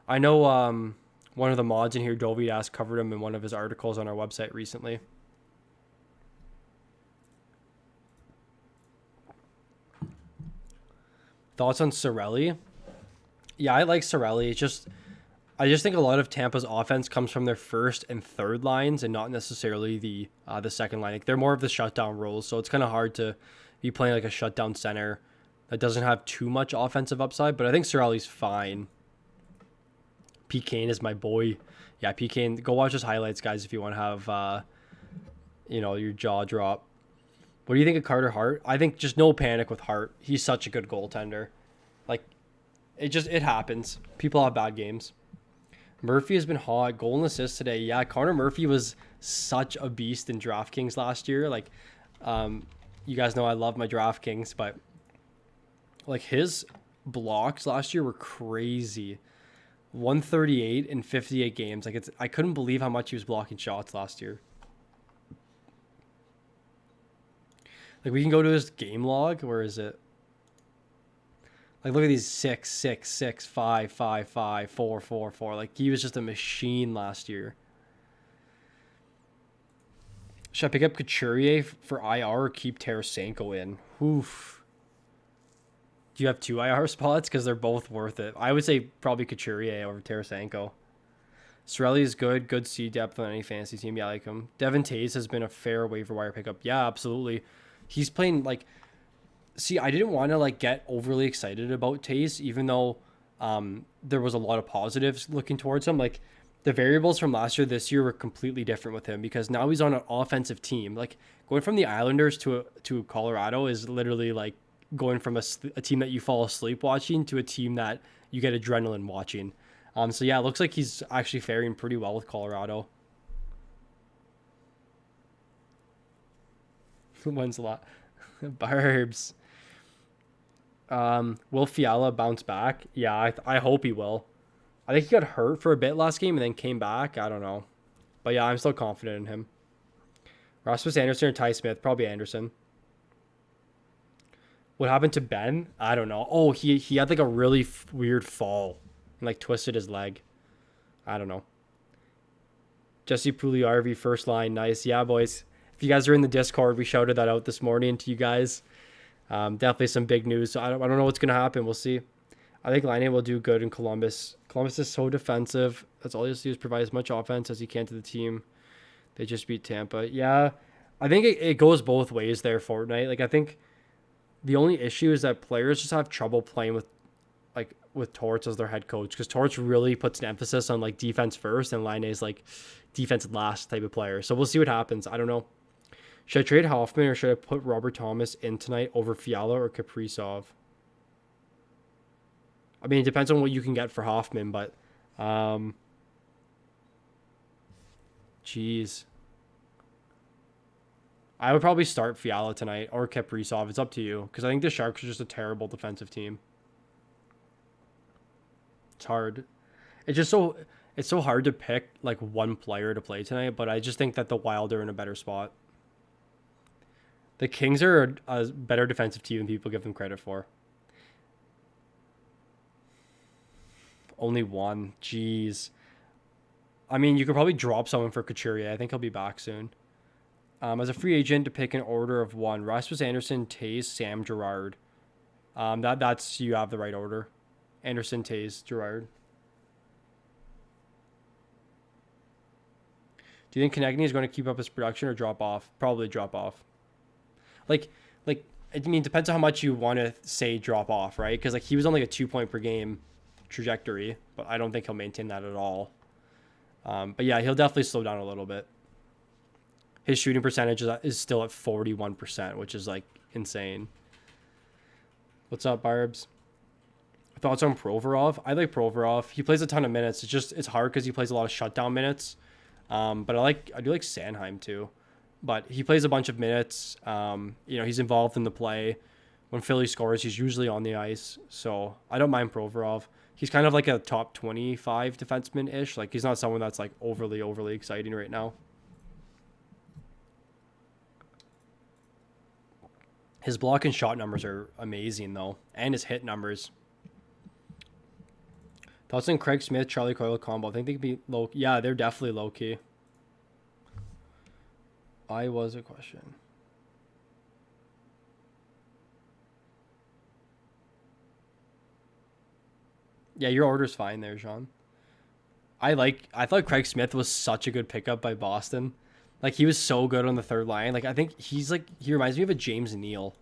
I know one of the mods in here, Dovidas, covered him in one of his articles on our website recently. Thoughts on Cirelli? Yeah, I like Cirelli. I just think a lot of Tampa's offense comes from their first and third lines and not necessarily the second line. Like, they're more of the shutdown roles, so it's kind of hard to be playing like a shutdown center that doesn't have too much offensive upside. But I think Cirelli's fine. P. Kane is my boy. Yeah, P. Kane. Go watch his highlights, guys, if you want to have your jaw drop. What do you think of Carter Hart? I think just no panic with Hart. He's such a good goaltender. Like, it happens. People have bad games. Murphy has been hot. Goal and assist today. Yeah, Connor Murphy was such a beast in Draftkings last year. Like, you guys know I love my Draftkings, but like his blocks last year were crazy. 138 in 58 games. Like, I couldn't believe how much he was blocking shots last year. Like, we can go to his game log. Where is it? Like, look at these 6, 6, 6, 5, 5, 5, 4, 4, 4. Like, he was just a machine last year. Should I pick up Couturier for IR or keep Tarasenko in? Oof. Do you have 2 IR spots? Because they're both worth it. I would say probably Couturier over Tarasenko. Cirelli is good. Good C depth on any fantasy team. Yeah, I like him. Devin Tays has been a fair waiver wire pickup. Yeah, absolutely. He's playing like... See, I didn't want to like get overly excited about Tays, even though there was a lot of positives looking towards him. Like, the variables from last year, this year were completely different with him because now he's on an offensive team. Like, going from the Islanders to Colorado is literally like going from a team that you fall asleep watching to a team that you get adrenaline watching. So yeah, it looks like he's actually faring pretty well with Colorado. When's a lot? Barbs. Will Fiala bounce back? Yeah, I hope he will. I think he got hurt for a bit last game and then came back. I don't know. But yeah, I'm still confident in him. Rasmus Anderson or Ty Smith? Probably Anderson. What happened to Ben? I don't know. Oh, he had like a really weird fall and like twisted his leg. I don't know. Jesse Pugliarvi, first line. Nice. Yeah, boys. If you guys are in the Discord, we shouted that out this morning to you guys. Definitely some big news. So I don't know what's going to happen. We'll see. I think Laine will do good in Columbus. Columbus is so defensive. That's all he has to do is provide as much offense as he can to the team. They just beat Tampa. Yeah, I think it goes both ways there, Fortnite. Like, I think the only issue is that players just have trouble playing with Torts as their head coach because Torts really puts an emphasis on like defense first and Laine is like defense last type of player. So we'll see what happens. I don't know. Should I trade Hoffman or should I put Robert Thomas in tonight over Fiala or Kaprizov? I mean, it depends on what you can get for Hoffman, but jeez. I would probably start Fiala tonight or Kaprizov. It's up to you because I think the Sharks are just a terrible defensive team. It's hard. It's so hard to pick like one player to play tonight, but I just think that the Wild are in a better spot. The Kings are a better defensive team than people give them credit for. Only one. Jeez. I mean, you could probably drop someone for Couturier. I think he'll be back soon. As a free agent, to pick an order of 1. Rasmus Anderson, Tays, Sam Girard. That's you have the right order. Anderson, Tays, Girard. Do you think Konechny is going to keep up his production or drop off? Probably drop off. Like, I mean, it depends on how much you want to say drop off, right? Because like he was on like a 2-point per game trajectory, but I don't think he'll maintain that at all. But yeah, he'll definitely slow down a little bit. His shooting percentage is still at 41%, which is like insane. What's up, Barbs? Thoughts on Provorov? I like Provorov. He plays a ton of minutes. It's hard because he plays a lot of shutdown minutes. But I do like Sanheim too. But he plays a bunch of minutes. He's involved in the play. When Philly scores, he's usually on the ice. So I don't mind Provorov. He's kind of like a top 25 defenseman-ish. Like, he's not someone that's like overly exciting right now. His block and shot numbers are amazing though, and his hit numbers. Thoughts on Craig Smith, Charlie Coyle combo? I think they could be low. Yeah, they're definitely low key. I was a question. Yeah, your order's fine there, Sean. I thought Craig Smith was such a good pickup by Boston. Like, he was so good on the third line. Like, I think he reminds me of a James Neal.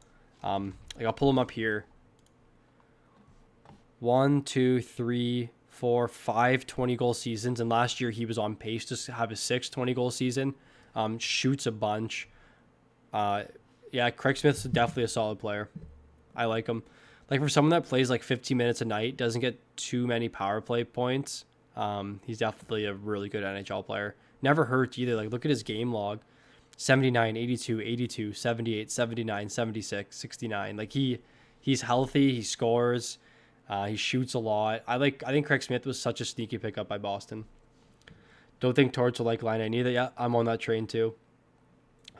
I'll pull him up here. 1, 2, 3, 4, 5 20-goal seasons, and last year he was on pace to have a 6 20-goal season. Shoots a bunch. Yeah, Craig Smith's definitely a solid player. I like him. Like, for someone that plays like 15 minutes a night, doesn't get too many power play points, he's definitely a really good NHL player. Never hurt either. Like, look at his game log. 79, 82, 82, 78, 79, 76, 69. Like, he's healthy, he scores, he shoots a lot. I think Craig Smith was such a sneaky pickup by Boston. Don't think Torts will like line either. Yeah, I'm on that train too.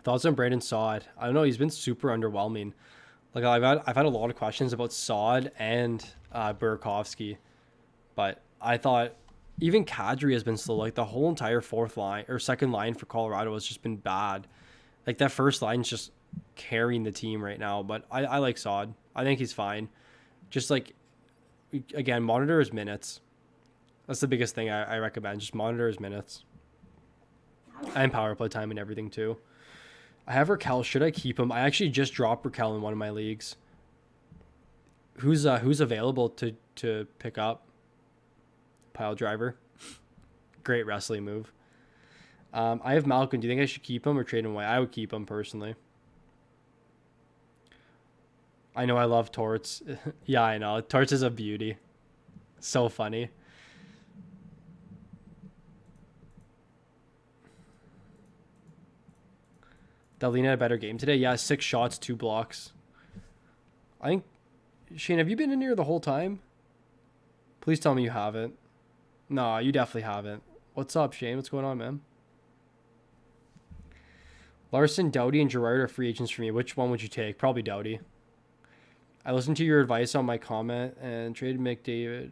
Thoughts on Brandon Saad? I don't know, he's been super underwhelming. Like, I've had a lot of questions about Saad and Burakovsky, but I thought even Kadri has been slow. Like, the whole entire fourth line or second line for Colorado has just been bad. Like, that first line's just carrying the team right now. But I like Saad. I think he's fine. Just, like, again, monitor his minutes. That's the biggest thing I recommend. Just monitor his minutes. And power play time and everything too. I have Raquel. Should I keep him? I actually just dropped Raquel in one of my leagues. Who's available to pick up? Pile driver. Great wrestling move. I have Malcolm. Do you think I should keep him or trade him away? I would keep him personally. I know I love Torts. Yeah, I know. Torts is a beauty. So funny. Dahlin had a better game today. Yeah, 6 shots, 2 blocks. I think, Shane, have you been in here the whole time? Please tell me you haven't. No, you definitely haven't. What's up, Shane? What's going on, man? Larson, Doughty, and Girard are free agents for me. Which one would you take? Probably Doughty. I listened to your advice on my comment and trade McDavid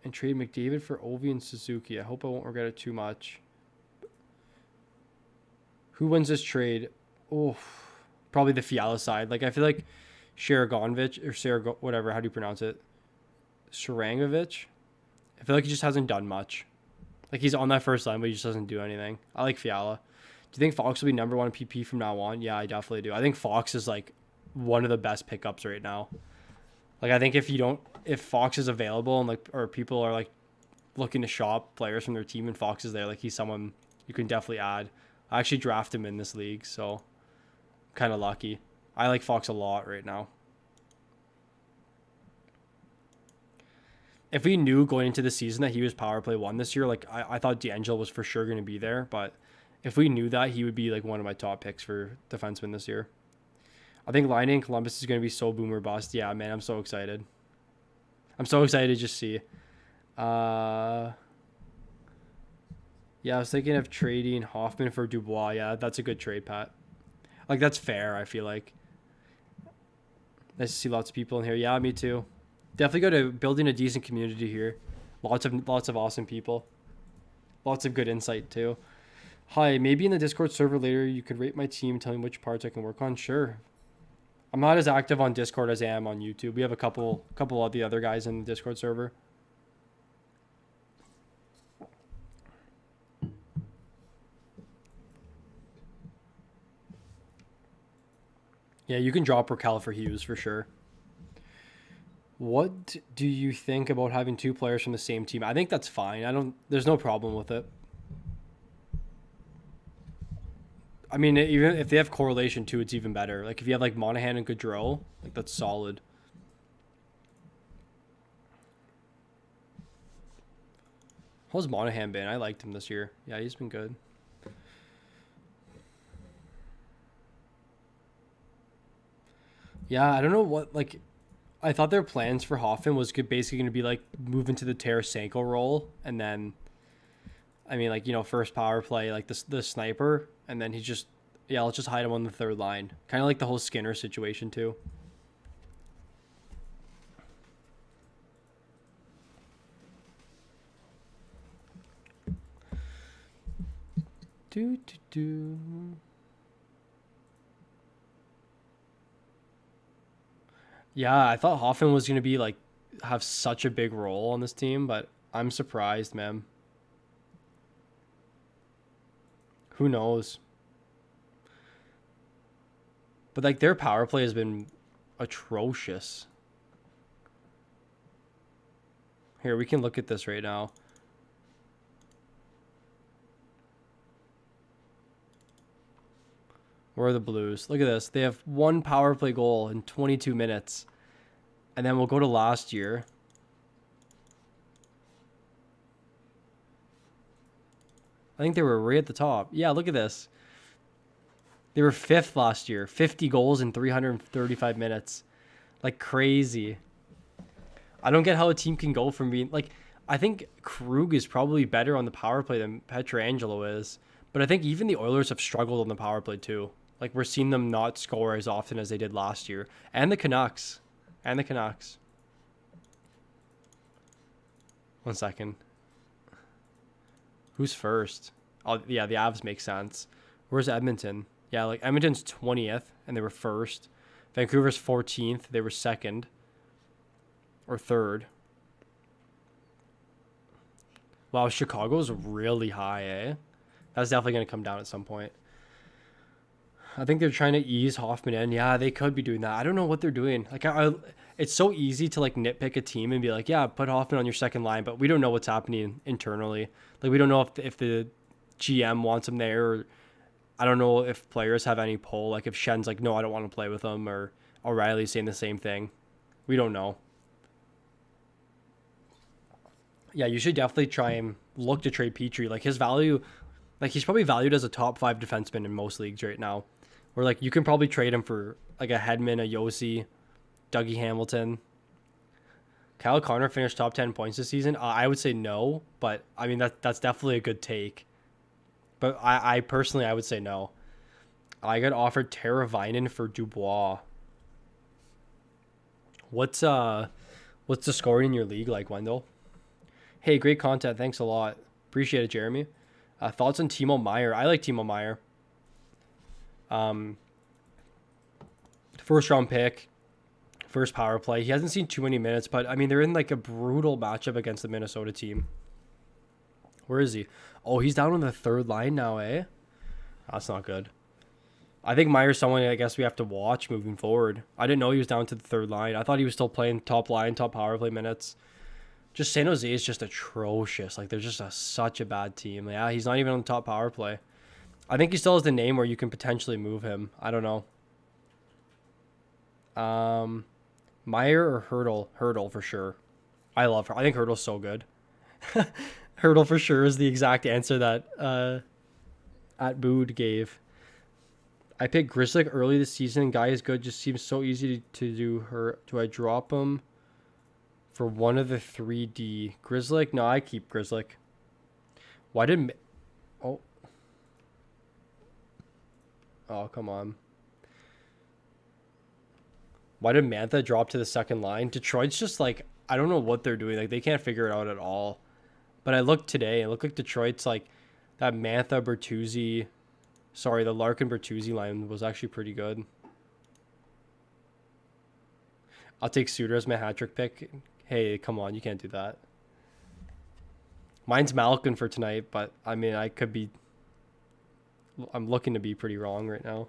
for Ovi and Suzuki. I hope I won't regret it too much. Who wins this trade? Oh, probably the Fiala side. Like, I feel like Sharagonovich or whatever. How do you pronounce it? Sharangovich. I feel like he just hasn't done much. Like, he's on that first line, but he just doesn't do anything. I like Fiala. Do you think Fox will be number 1 PP from now on? Yeah, I definitely do. I think Fox is like one of the best pickups right now. Like, I think if Fox is available and or people are like looking to shop players from their team and Fox is there, like, he's someone you can definitely add. I actually drafted him in this league, so kind of lucky. I like Fox a lot right now. If we knew going into the season that he was power play 1 this year, like, I thought D'Angelo was for sure going to be there, but if we knew that, he would be like one of my top picks for defenseman this year. I think Line in Columbus is going to be so boomer bust. Yeah, man, I'm so excited. I'm so excited to just see. Yeah, I was thinking of trading Hoffman for Dubois. Yeah, that's a good trade, Pat. Like, that's fair, I feel like. Nice to see lots of people in here. Yeah, me too. Definitely go to building a decent community here. Lots of awesome people. Lots of good insight too. Hi, maybe in the Discord server later you could rate my team, tell me which parts I can work on. Sure. I'm not as active on Discord as I am on YouTube. We have a couple of the other guys in the Discord server. Yeah, you can drop Raquel for Hughes for sure. What do you think about having 2 players from the same team? I think that's fine. There's no problem with it. I mean, even if they have correlation too, it's even better. Like, if you have like Monahan and Gaudreau, like, that's solid. How's Monahan been? I liked him this year. Yeah, he's been good. Yeah, I don't know what, like, I thought their plans for Hoffman was basically going to be like move into the Tarasenko role, and then, I mean, like, first power play, like the sniper, and then he's just, yeah, let's just hide him on the third line. Kind of like the whole Skinner situation too. Do do do. Yeah, I thought Hoffman was gonna be like have such a big role on this team, but I'm surprised, man. Who knows? But like their power play has been atrocious. Here, we can look at this right now. Where are the Blues? Look at this. They have one power play goal in 22 minutes. And then we'll go to last year. I think they were right at the top. Yeah, look at this. They were 5th last year. 50 goals in 335 minutes. Like crazy. I don't get how a team can go from being... Like, I think Krug is probably better on the power play than Pietrangelo is. But I think even the Oilers have struggled on the power play too. Like, we're seeing them not score as often as they did last year. And the Canucks. And the Canucks. 1 second. Who's first? Oh, yeah, the Avs make sense. Where's Edmonton? Yeah, like Edmonton's 20th, and they were first. Vancouver's 14th. They were second. Or third. Wow, Chicago's really high, eh? That's definitely going to come down at some point. I think they're trying to ease Hoffman in. Yeah, they could be doing that. I don't know what they're doing. Like, it's so easy to like nitpick a team and be like, yeah, put Hoffman on your second line, but we don't know what's happening internally. Like, we don't know if the GM wants him there, or I don't know if players have any pull. Like, if Shen's like, no, I don't want to play with him, or O'Reilly's saying the same thing. We don't know. Yeah, you should definitely try and look to trade Petrie. Like, his value, like, he's probably valued as a top 5 defenseman in most leagues right now. Where, like, you can probably trade him for, like, a Hedman, a Yossi, Dougie Hamilton. Kyle Connor finished top 10 points this season. I would say no, but, I mean, that's definitely a good take. But I personally, I would say no. I got offered Tara Vinen for Dubois. What's the scoring in your league like, Wendell? Hey, great content. Thanks a lot. Appreciate it, Jeremy. Thoughts on Timo Meier? I like Timo Meier. First round pick, first power play. He hasn't seen too many minutes, but I mean, they're in like a brutal matchup against the Minnesota team. Where is he? Oh, he's down on the third line now, eh? That's not good. I think Meier's someone I guess we have to watch moving forward. I didn't know he was down to the third line. I thought he was still playing top line, top power play minutes. Just San Jose is just atrocious. Like, they're just such a bad team. Yeah, he's not even on the top power play. I think he still has the name where you can potentially move him. I don't know. Meier or Hurdle? Hurdle for sure. I love her. I think Hurdle's so good. Hurdle for sure is the exact answer that at Bood gave. I picked Grizzly early this season. Guy is good. Just seems so easy to do her. Do I drop him for one of the 3D? Grizzly? No, I keep Grizzly. Why did... Oh, come on. Why did Mantha drop to the second line? Detroit's just like, I don't know what they're doing. Like, they can't figure it out at all. But I looked today, and it looked like Detroit's like that Mantha Bertuzzi. Sorry, the Larkin Bertuzzi line was actually pretty good. I'll take Suter as my hat trick pick. Hey, come on, you can't do that. Mine's Malkin for tonight, but I mean, I'm looking to be pretty wrong right now.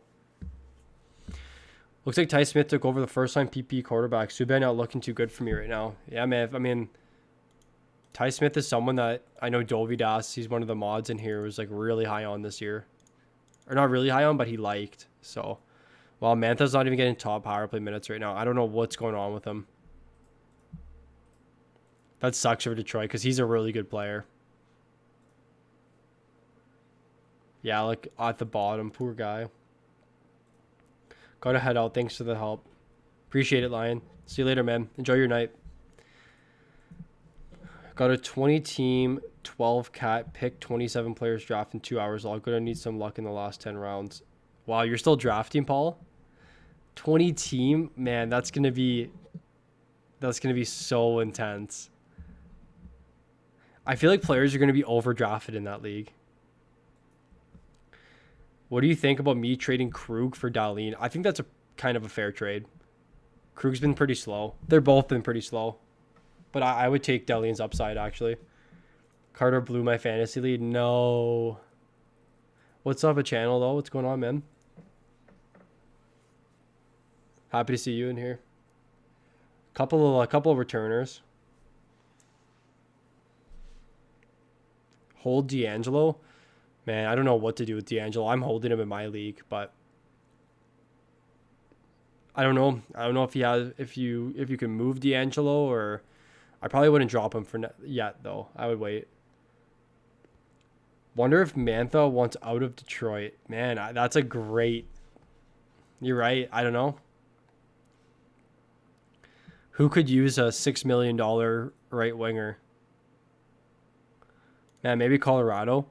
Looks like Ty Smith took over the first-time PP quarterback. Subban not looking too good for me right now. Yeah, man. I mean, Ty Smith is someone that I know Dovidas, he's one of the mods in here, was like really high on this year. Or not really high on, but he liked. So, while Mantha's not even getting top power play minutes right now, I don't know what's going on with him. That sucks for Detroit because he's a really good player. Yeah, like at the bottom. Poor guy. Gotta head out. Thanks for the help. Appreciate it, Lion. See you later, man. Enjoy your night. Got a 20 team, 12 cat, pick 27 players draft in 2 hours. All gonna need some luck in the last 10 rounds. Wow, you're still drafting, Paul? 20 team? Man, that's gonna be so intense. I feel like players are gonna be overdrafted in that league. What do you think about me trading Krug for Dahlin? I think that's a kind of a fair trade. Krug's been pretty slow. They're both been pretty slow. But I would take Dahlin's upside, actually. Carter blew my fantasy lead. No. What's up, a channel, though? What's going on, man? Happy to see you in here. A couple of returners. Hold D'Angelo. Man, I don't know what to do with D'Angelo. I'm holding him in my league, but I don't know. I don't know if he has if you can move D'Angelo, or I probably wouldn't drop him for yet though. I would wait. Wonder if Mantha wants out of Detroit. Man, that's a great. You're right. I don't know. Who could use a $6 million right winger? Man, maybe Colorado.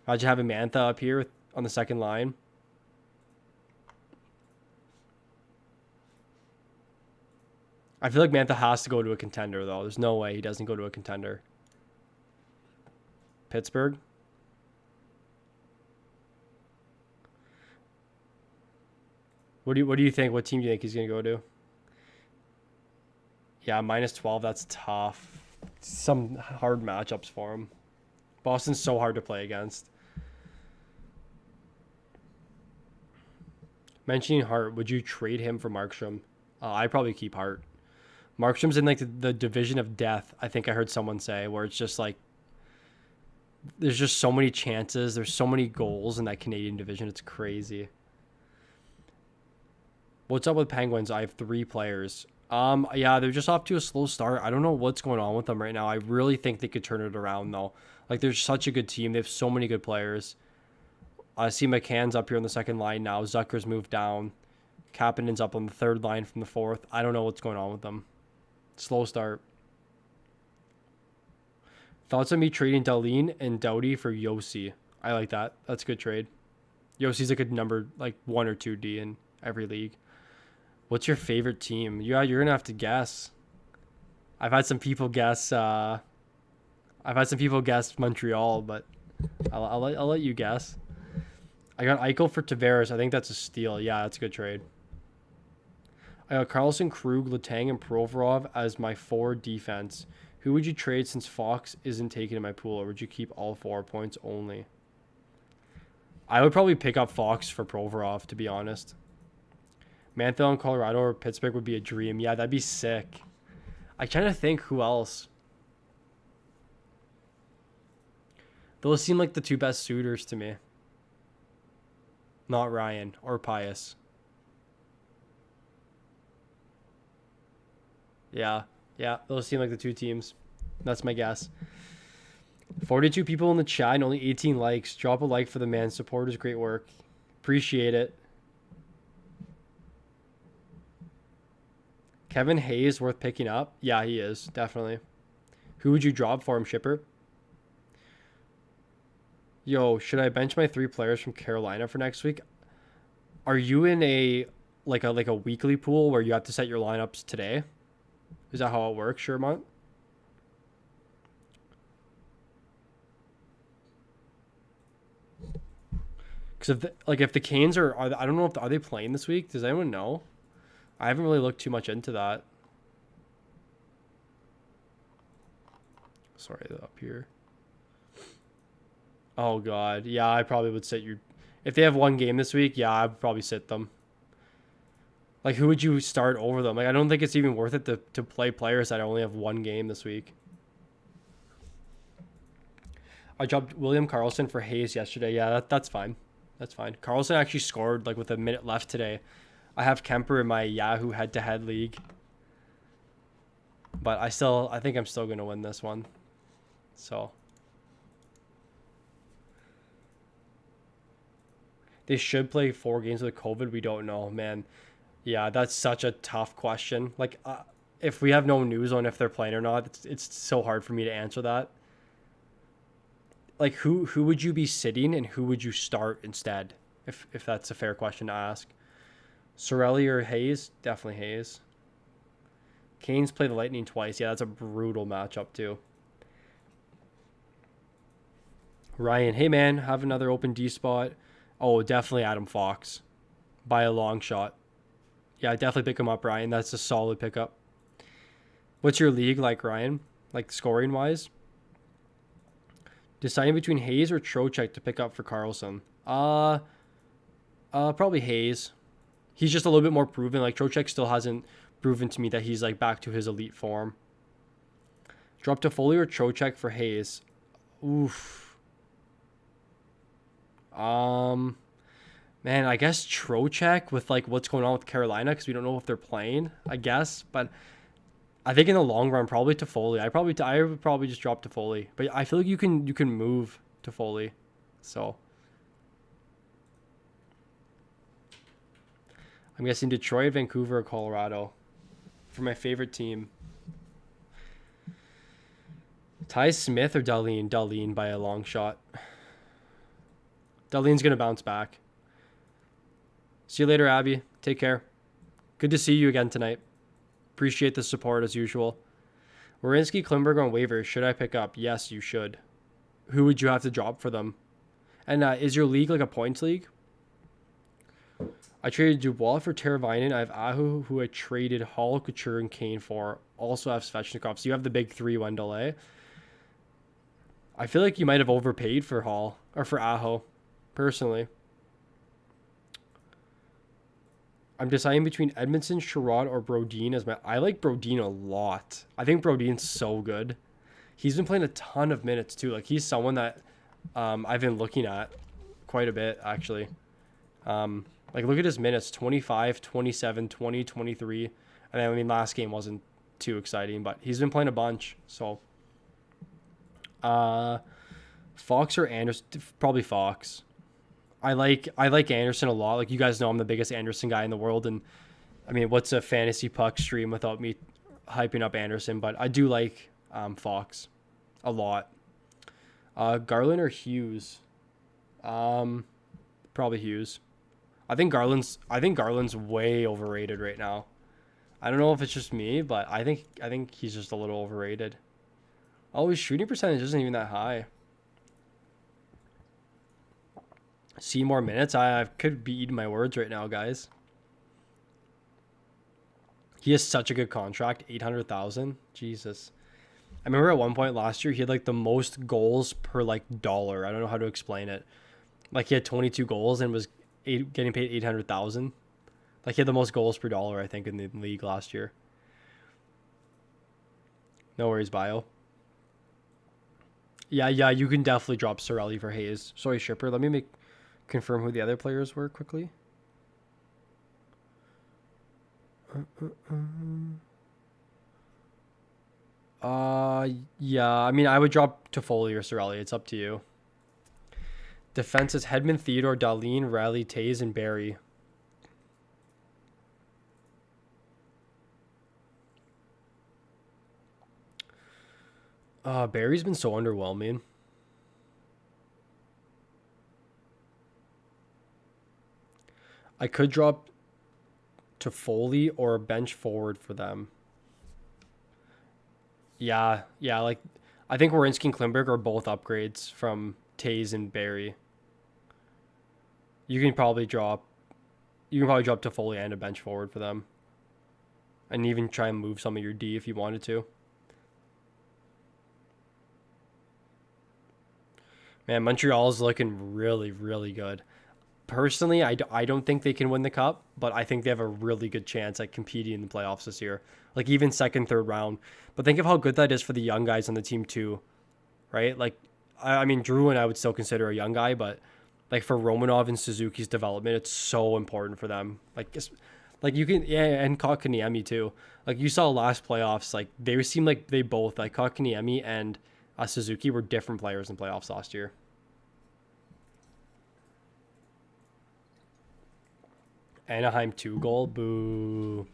How'd you have a Mantha up here on the second line? I feel like Mantha has to go to a contender, though. There's no way he doesn't go to a contender. Pittsburgh. What do you think? What team do you think he's going to go to? Yeah, -12. That's tough. Some hard matchups for him. Boston's so hard to play against. Mentioning Hart, would you trade him for Markstrom? I'd probably keep Hart. Markstrom's in like the division of death, I think I heard someone say, where it's just like there's just so many chances, there's so many goals in that Canadian division. It's crazy. What's up with Penguins? I have 3 players. Yeah, they're just off to a slow start. I don't know what's going on with them right now. I really think they could turn it around though. Like they're such a good team. They have so many good players. I see McCann's up here on the second line now. Zucker's moved down. Kapanen's up on the third line from the fourth. I don't know what's going on with them. Slow start. Thoughts on me trading Dahlin and Doughty for Yossi? I like that. That's a good trade. Yossi's a good number, like 1 or 2 D in every league. What's your favorite team? Yeah, you're gonna have to guess. I've had some people guess. Montreal, but I'll let you guess. I got Eichel for Tavares. I think that's a steal. Yeah, that's a good trade. I got Carlson, Krug, Letang, and Provorov as my 4 defense. Who would you trade since Fox isn't taken in my pool, or would you keep all 4 points only? I would probably pick up Fox for Provorov, to be honest. Mantha in Colorado or Pittsburgh would be a dream. Yeah, that'd be sick. I'm trying to think who else. Those seem like the 2 best suitors to me. Not Ryan or Pius. Yeah, those seem like the 2 teams. That's my guess. 42 people in the chat and only 18 likes. Drop a like for the man. Support is great work. Appreciate it. Kevin Hayes worth picking up? Yeah, he is. Definitely. Who would you drop for him, Shipper? Yo, should I bench my 3 players from Carolina for next week? Are you in a weekly pool where you have to set your lineups today? Is that how it works, Shermont? Because if the Canes are I don't know are they playing this week? Does anyone know? I haven't really looked too much into that. Sorry, up here. Oh God, yeah, I probably would sit you. If they have 1 game this week, yeah, I'd probably sit them. Like, who would you start over them? Like, I don't think it's even worth it to play players that only have 1 game this week. I dropped William Karlsson for Hayes yesterday. Yeah, that's fine. That's fine. Karlsson actually scored like with a minute left today. I have Kemper in my Yahoo head-to-head league. But I think I'm still going to win this one. So, They should play 4 games with COVID. We don't know, man. Yeah, that's such a tough question. Like, if we have no news on if they're playing or not, it's so hard for me to answer that. Like, who would you be sitting and who would you start instead? If that's a fair question to ask. Sorelli or Hayes? Definitely Hayes. Canes play the Lightning twice. Yeah, that's a brutal matchup too. Ryan, hey man, have another open D spot. Oh, definitely Adam Fox by a long shot. Yeah, definitely pick him up, Ryan. That's a solid pickup. What's your league like, Ryan? Like scoring wise? Deciding between Hayes or Trocheck to pick up for Carlson. Probably Hayes. He's just a little bit more proven. Like Trocheck still hasn't proven to me that he's like back to his elite form. Drop to Foley or Trocheck for Hayes. Oof. Man, I guess Trocheck with like what's going on with Carolina because we don't know if they're playing. I guess, but I think in the long run, probably to Foley. I would probably just drop to Foley, but I feel like you can move to Foley, so I'm guessing Detroit, Vancouver, or Colorado for my favorite team. Ty Smith or Darlene? Darlene by a long shot. Darlene's gonna bounce back. See you later, Abby. Take care. Good to see you again tonight. Appreciate the support as usual. Werenski, Klimberg on waivers. Should I pick up? Yes, you should. Who would you have to drop for them? And is your league like a points league? I traded Dubois for Teravainen. I have Aho, who I traded Hall, Couture, and Kane for. Also have Svechnikov. So you have the big three, Wendell, eh? I feel like you might have overpaid for Hall or for Aho, personally. I'm deciding between Edmondson, Sherrod, or Brodin as my. I like Brodin a lot. I think Brodin's so good. He's been playing a ton of minutes too. Like he's someone that I've been looking at quite a bit actually. Like look at his minutes: 25, 27, 20, 23. And then I mean last game wasn't too exciting, but he's been playing a bunch. So Fox or Anderson? Probably Fox. I like Anderson a lot. Like you guys know I'm the biggest Anderson guy in the world, and I mean what's a fantasy puck stream without me hyping up Anderson, but I do like Fox a lot. Garland or Hughes? Probably Hughes. I think Garland's way overrated right now. I don't know if it's just me, but I think he's just a little overrated. Oh, his shooting percentage isn't even that high. See more minutes. I could be eating my words right now, guys. He has such a good contract, 800,000. Jesus. I remember at one point last year he had like the most goals per like dollar. I don't know how to explain it. Like he had 22 goals and was getting paid 800,000. Like he had the most goals per dollar I think in the league last year. No worries, Bio. Yeah, you can definitely drop Sorelli for Hayes. Sorry, Shipper. Let me confirm who the other players were quickly. Yeah. I mean, I would drop Toffoli or Sorelli. It's up to you. Defense is Hedman, Theodore, Darlene, Riley, Taze, and Barry. Barry's been so underwhelming. I could drop to Foley or a bench forward for them. Yeah, like I think Werenski and Klimberg are both upgrades from Taze and Barry. You can probably drop to Foley and a bench forward for them. And even try and move some of your D if you wanted to. Man, Montreal is looking really, really good. Personally, I don't think they can win the cup, but I think they have a really good chance at competing in the playoffs this year. Like even second, third round. But think of how good that is for the young guys on the team too, right? Like, I mean, Drew and I would still consider a young guy, but like for Romanov and Suzuki's development, it's so important for them. Like you can, yeah, and Kotkaniemi too. Like you saw last playoffs, like they seemed like they both, like Kotkaniemi and Suzuki were different players in playoffs last year. Anaheim 2 goal. Boo.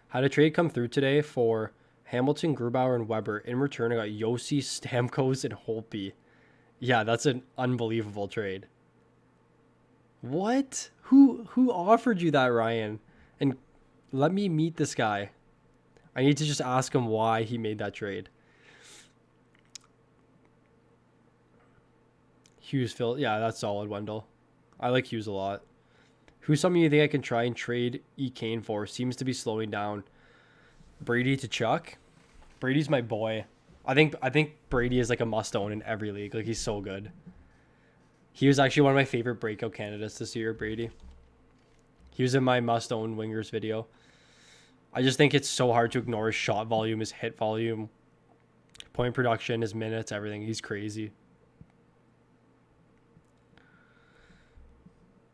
Had a trade come through today for Hamilton, Grubauer, and Weber. In return, I got Yossi, Stamkos, and Holtby. Yeah, that's an unbelievable trade. What? Who offered you that, Ryan? And let me meet this guy. I need to just ask him why he made that trade. Hughes, Phil. Yeah, that's solid, Wendell. I like Hughes a lot. Who's someone you think I can try and trade E. Kane for? Seems to be slowing down. Brady to Chuck. Brady's my boy. I think Brady is like a must own in every league. Like, he's so good. He was actually one of my favorite breakout candidates this year, Brady. He was in my must own wingers video. I just think it's so hard to ignore his shot volume, his hit volume, point production, his minutes, everything. He's crazy.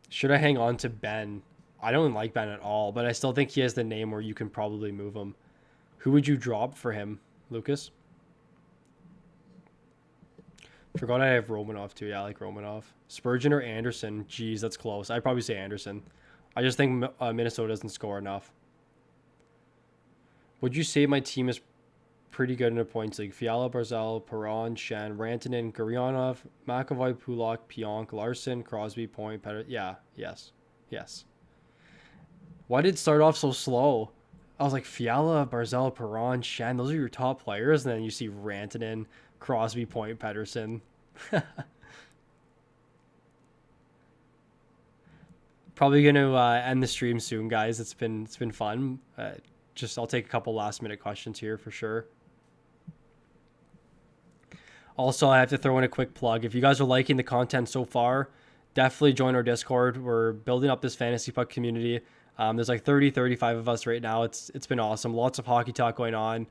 Should I hang on to Ben? I don't like Ben at all, but I still think he has the name where you can probably move him. Who would you drop for him, Lucas? Forgot I have Romanov too. Yeah, I like Romanov. Spurgeon or Anderson? Jeez, that's close. I'd probably say Anderson. I just think Minnesota doesn't score enough. Would you say my team is pretty good in a points league? Fiala, Barzal, Perron, Shen, Rantanen, Gurionov, McAvoy, Pulak, Pionk, Larson, Crosby, Point, Petter. Yeah, yes. Why did it start off so slow? I was like, Fiala, Barzal, Perron, Shen, those are your top players. And then you see Rantanen, Crosby, Point, Pedersen. Probably going to end the stream soon, guys. It's been fun. I'll take a couple last minute questions here for sure. Also, I have to throw in a quick plug. If you guys are liking the content so far, definitely join our Discord. We're building up this fantasy puck community. There's like 35 of us right now. It's been awesome. Lots of hockey talk going on.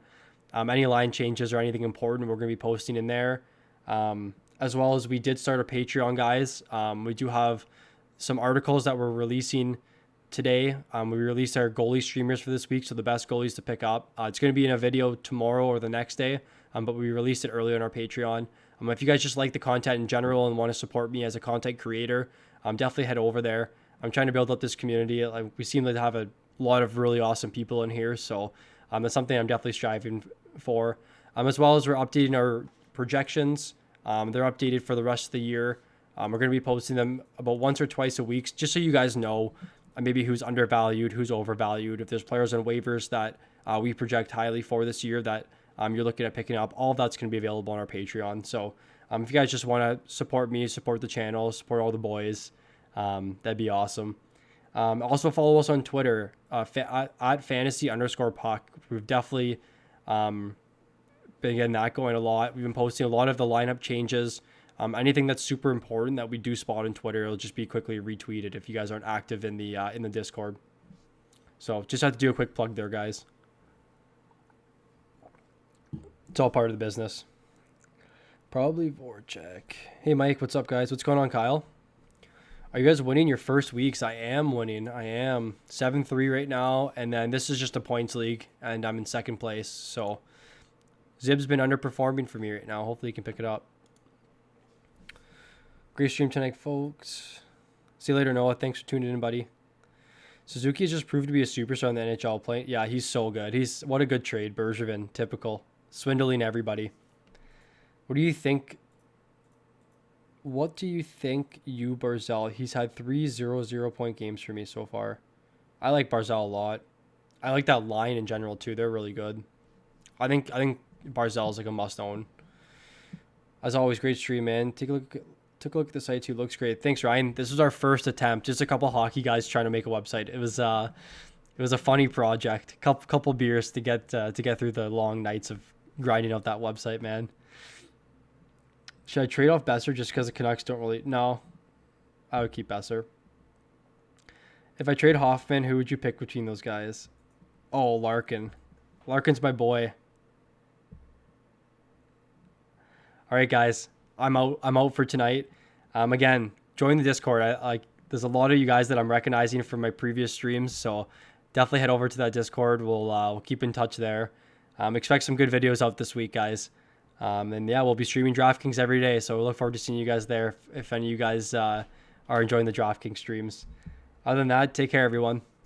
Any line changes or anything important, we're going to be posting in there. As well as we did start a Patreon, guys. We do have some articles that we're releasing today. We released our goalie streamers for this week, so the best goalies to pick up. It's going to be in a video tomorrow or the next day, but we released it earlier on our Patreon. If you guys just like the content in general and want to support me as a content creator, definitely head over there. I'm trying to build up this community. We seem to have a lot of really awesome people in here, so that's something I'm definitely striving for. As well as we're updating our projections. They're updated for the rest of the year. We're going to be posting them about once or twice a week, just so you guys know maybe who's undervalued, who's overvalued. If there's players on waivers that we project highly for this year that you're looking at picking up, all of that's going to be available on our Patreon. So if you guys just want to support me, support the channel, support all the boys, that'd be awesome. Also follow us on Twitter, at fantasy_puck. We've definitely been getting that going a lot. We've been posting a lot of the lineup changes. Anything that's super important that we do spot on Twitter, it'll just be quickly retweeted if you guys aren't active in the Discord. So just have to do a quick plug there, guys. It's all part of the business. Probably Voracek. Hey, Mike, what's up, guys? What's going on, Kyle? Are you guys winning your first weeks? I am winning. I am 7-3 right now, and then this is just a points league, and I'm in second place. So Zib's been underperforming for me right now. Hopefully, he can pick it up. Great stream tonight, folks. See you later, Noah. Thanks for tuning in, buddy. Suzuki has just proved to be a superstar in the NHL play. Yeah, he's so good. What a good trade. Bergevin, typical. Swindling everybody. What do you think, you, Barzal? He's had 3 0-0 point games for me so far. I like Barzal a lot. I like that line in general, too. They're really good. I think Barzal is like a must-own. As always, great stream, man. Took a look at the site too. Looks great. Thanks, Ryan. This was our first attempt. Just a couple hockey guys trying to make a website. It was a funny project. Couple beers to get through the long nights of grinding out that website, man. Should I trade off Besser just because the Canucks don't really? No, I would keep Besser. If I trade Hoffman, who would you pick between those guys? Oh, Larkin. Larkin's my boy. All right, guys. I'm out for tonight. Again, join the Discord. There's a lot of you guys that I'm recognizing from my previous streams, so definitely head over to that Discord. We'll keep in touch there. Expect some good videos out this week, guys. And yeah, we'll be streaming Draftkings every day, so we look forward to seeing you guys there. If any of you guys are enjoying the DraftKings streams. Other than that, take care, everyone.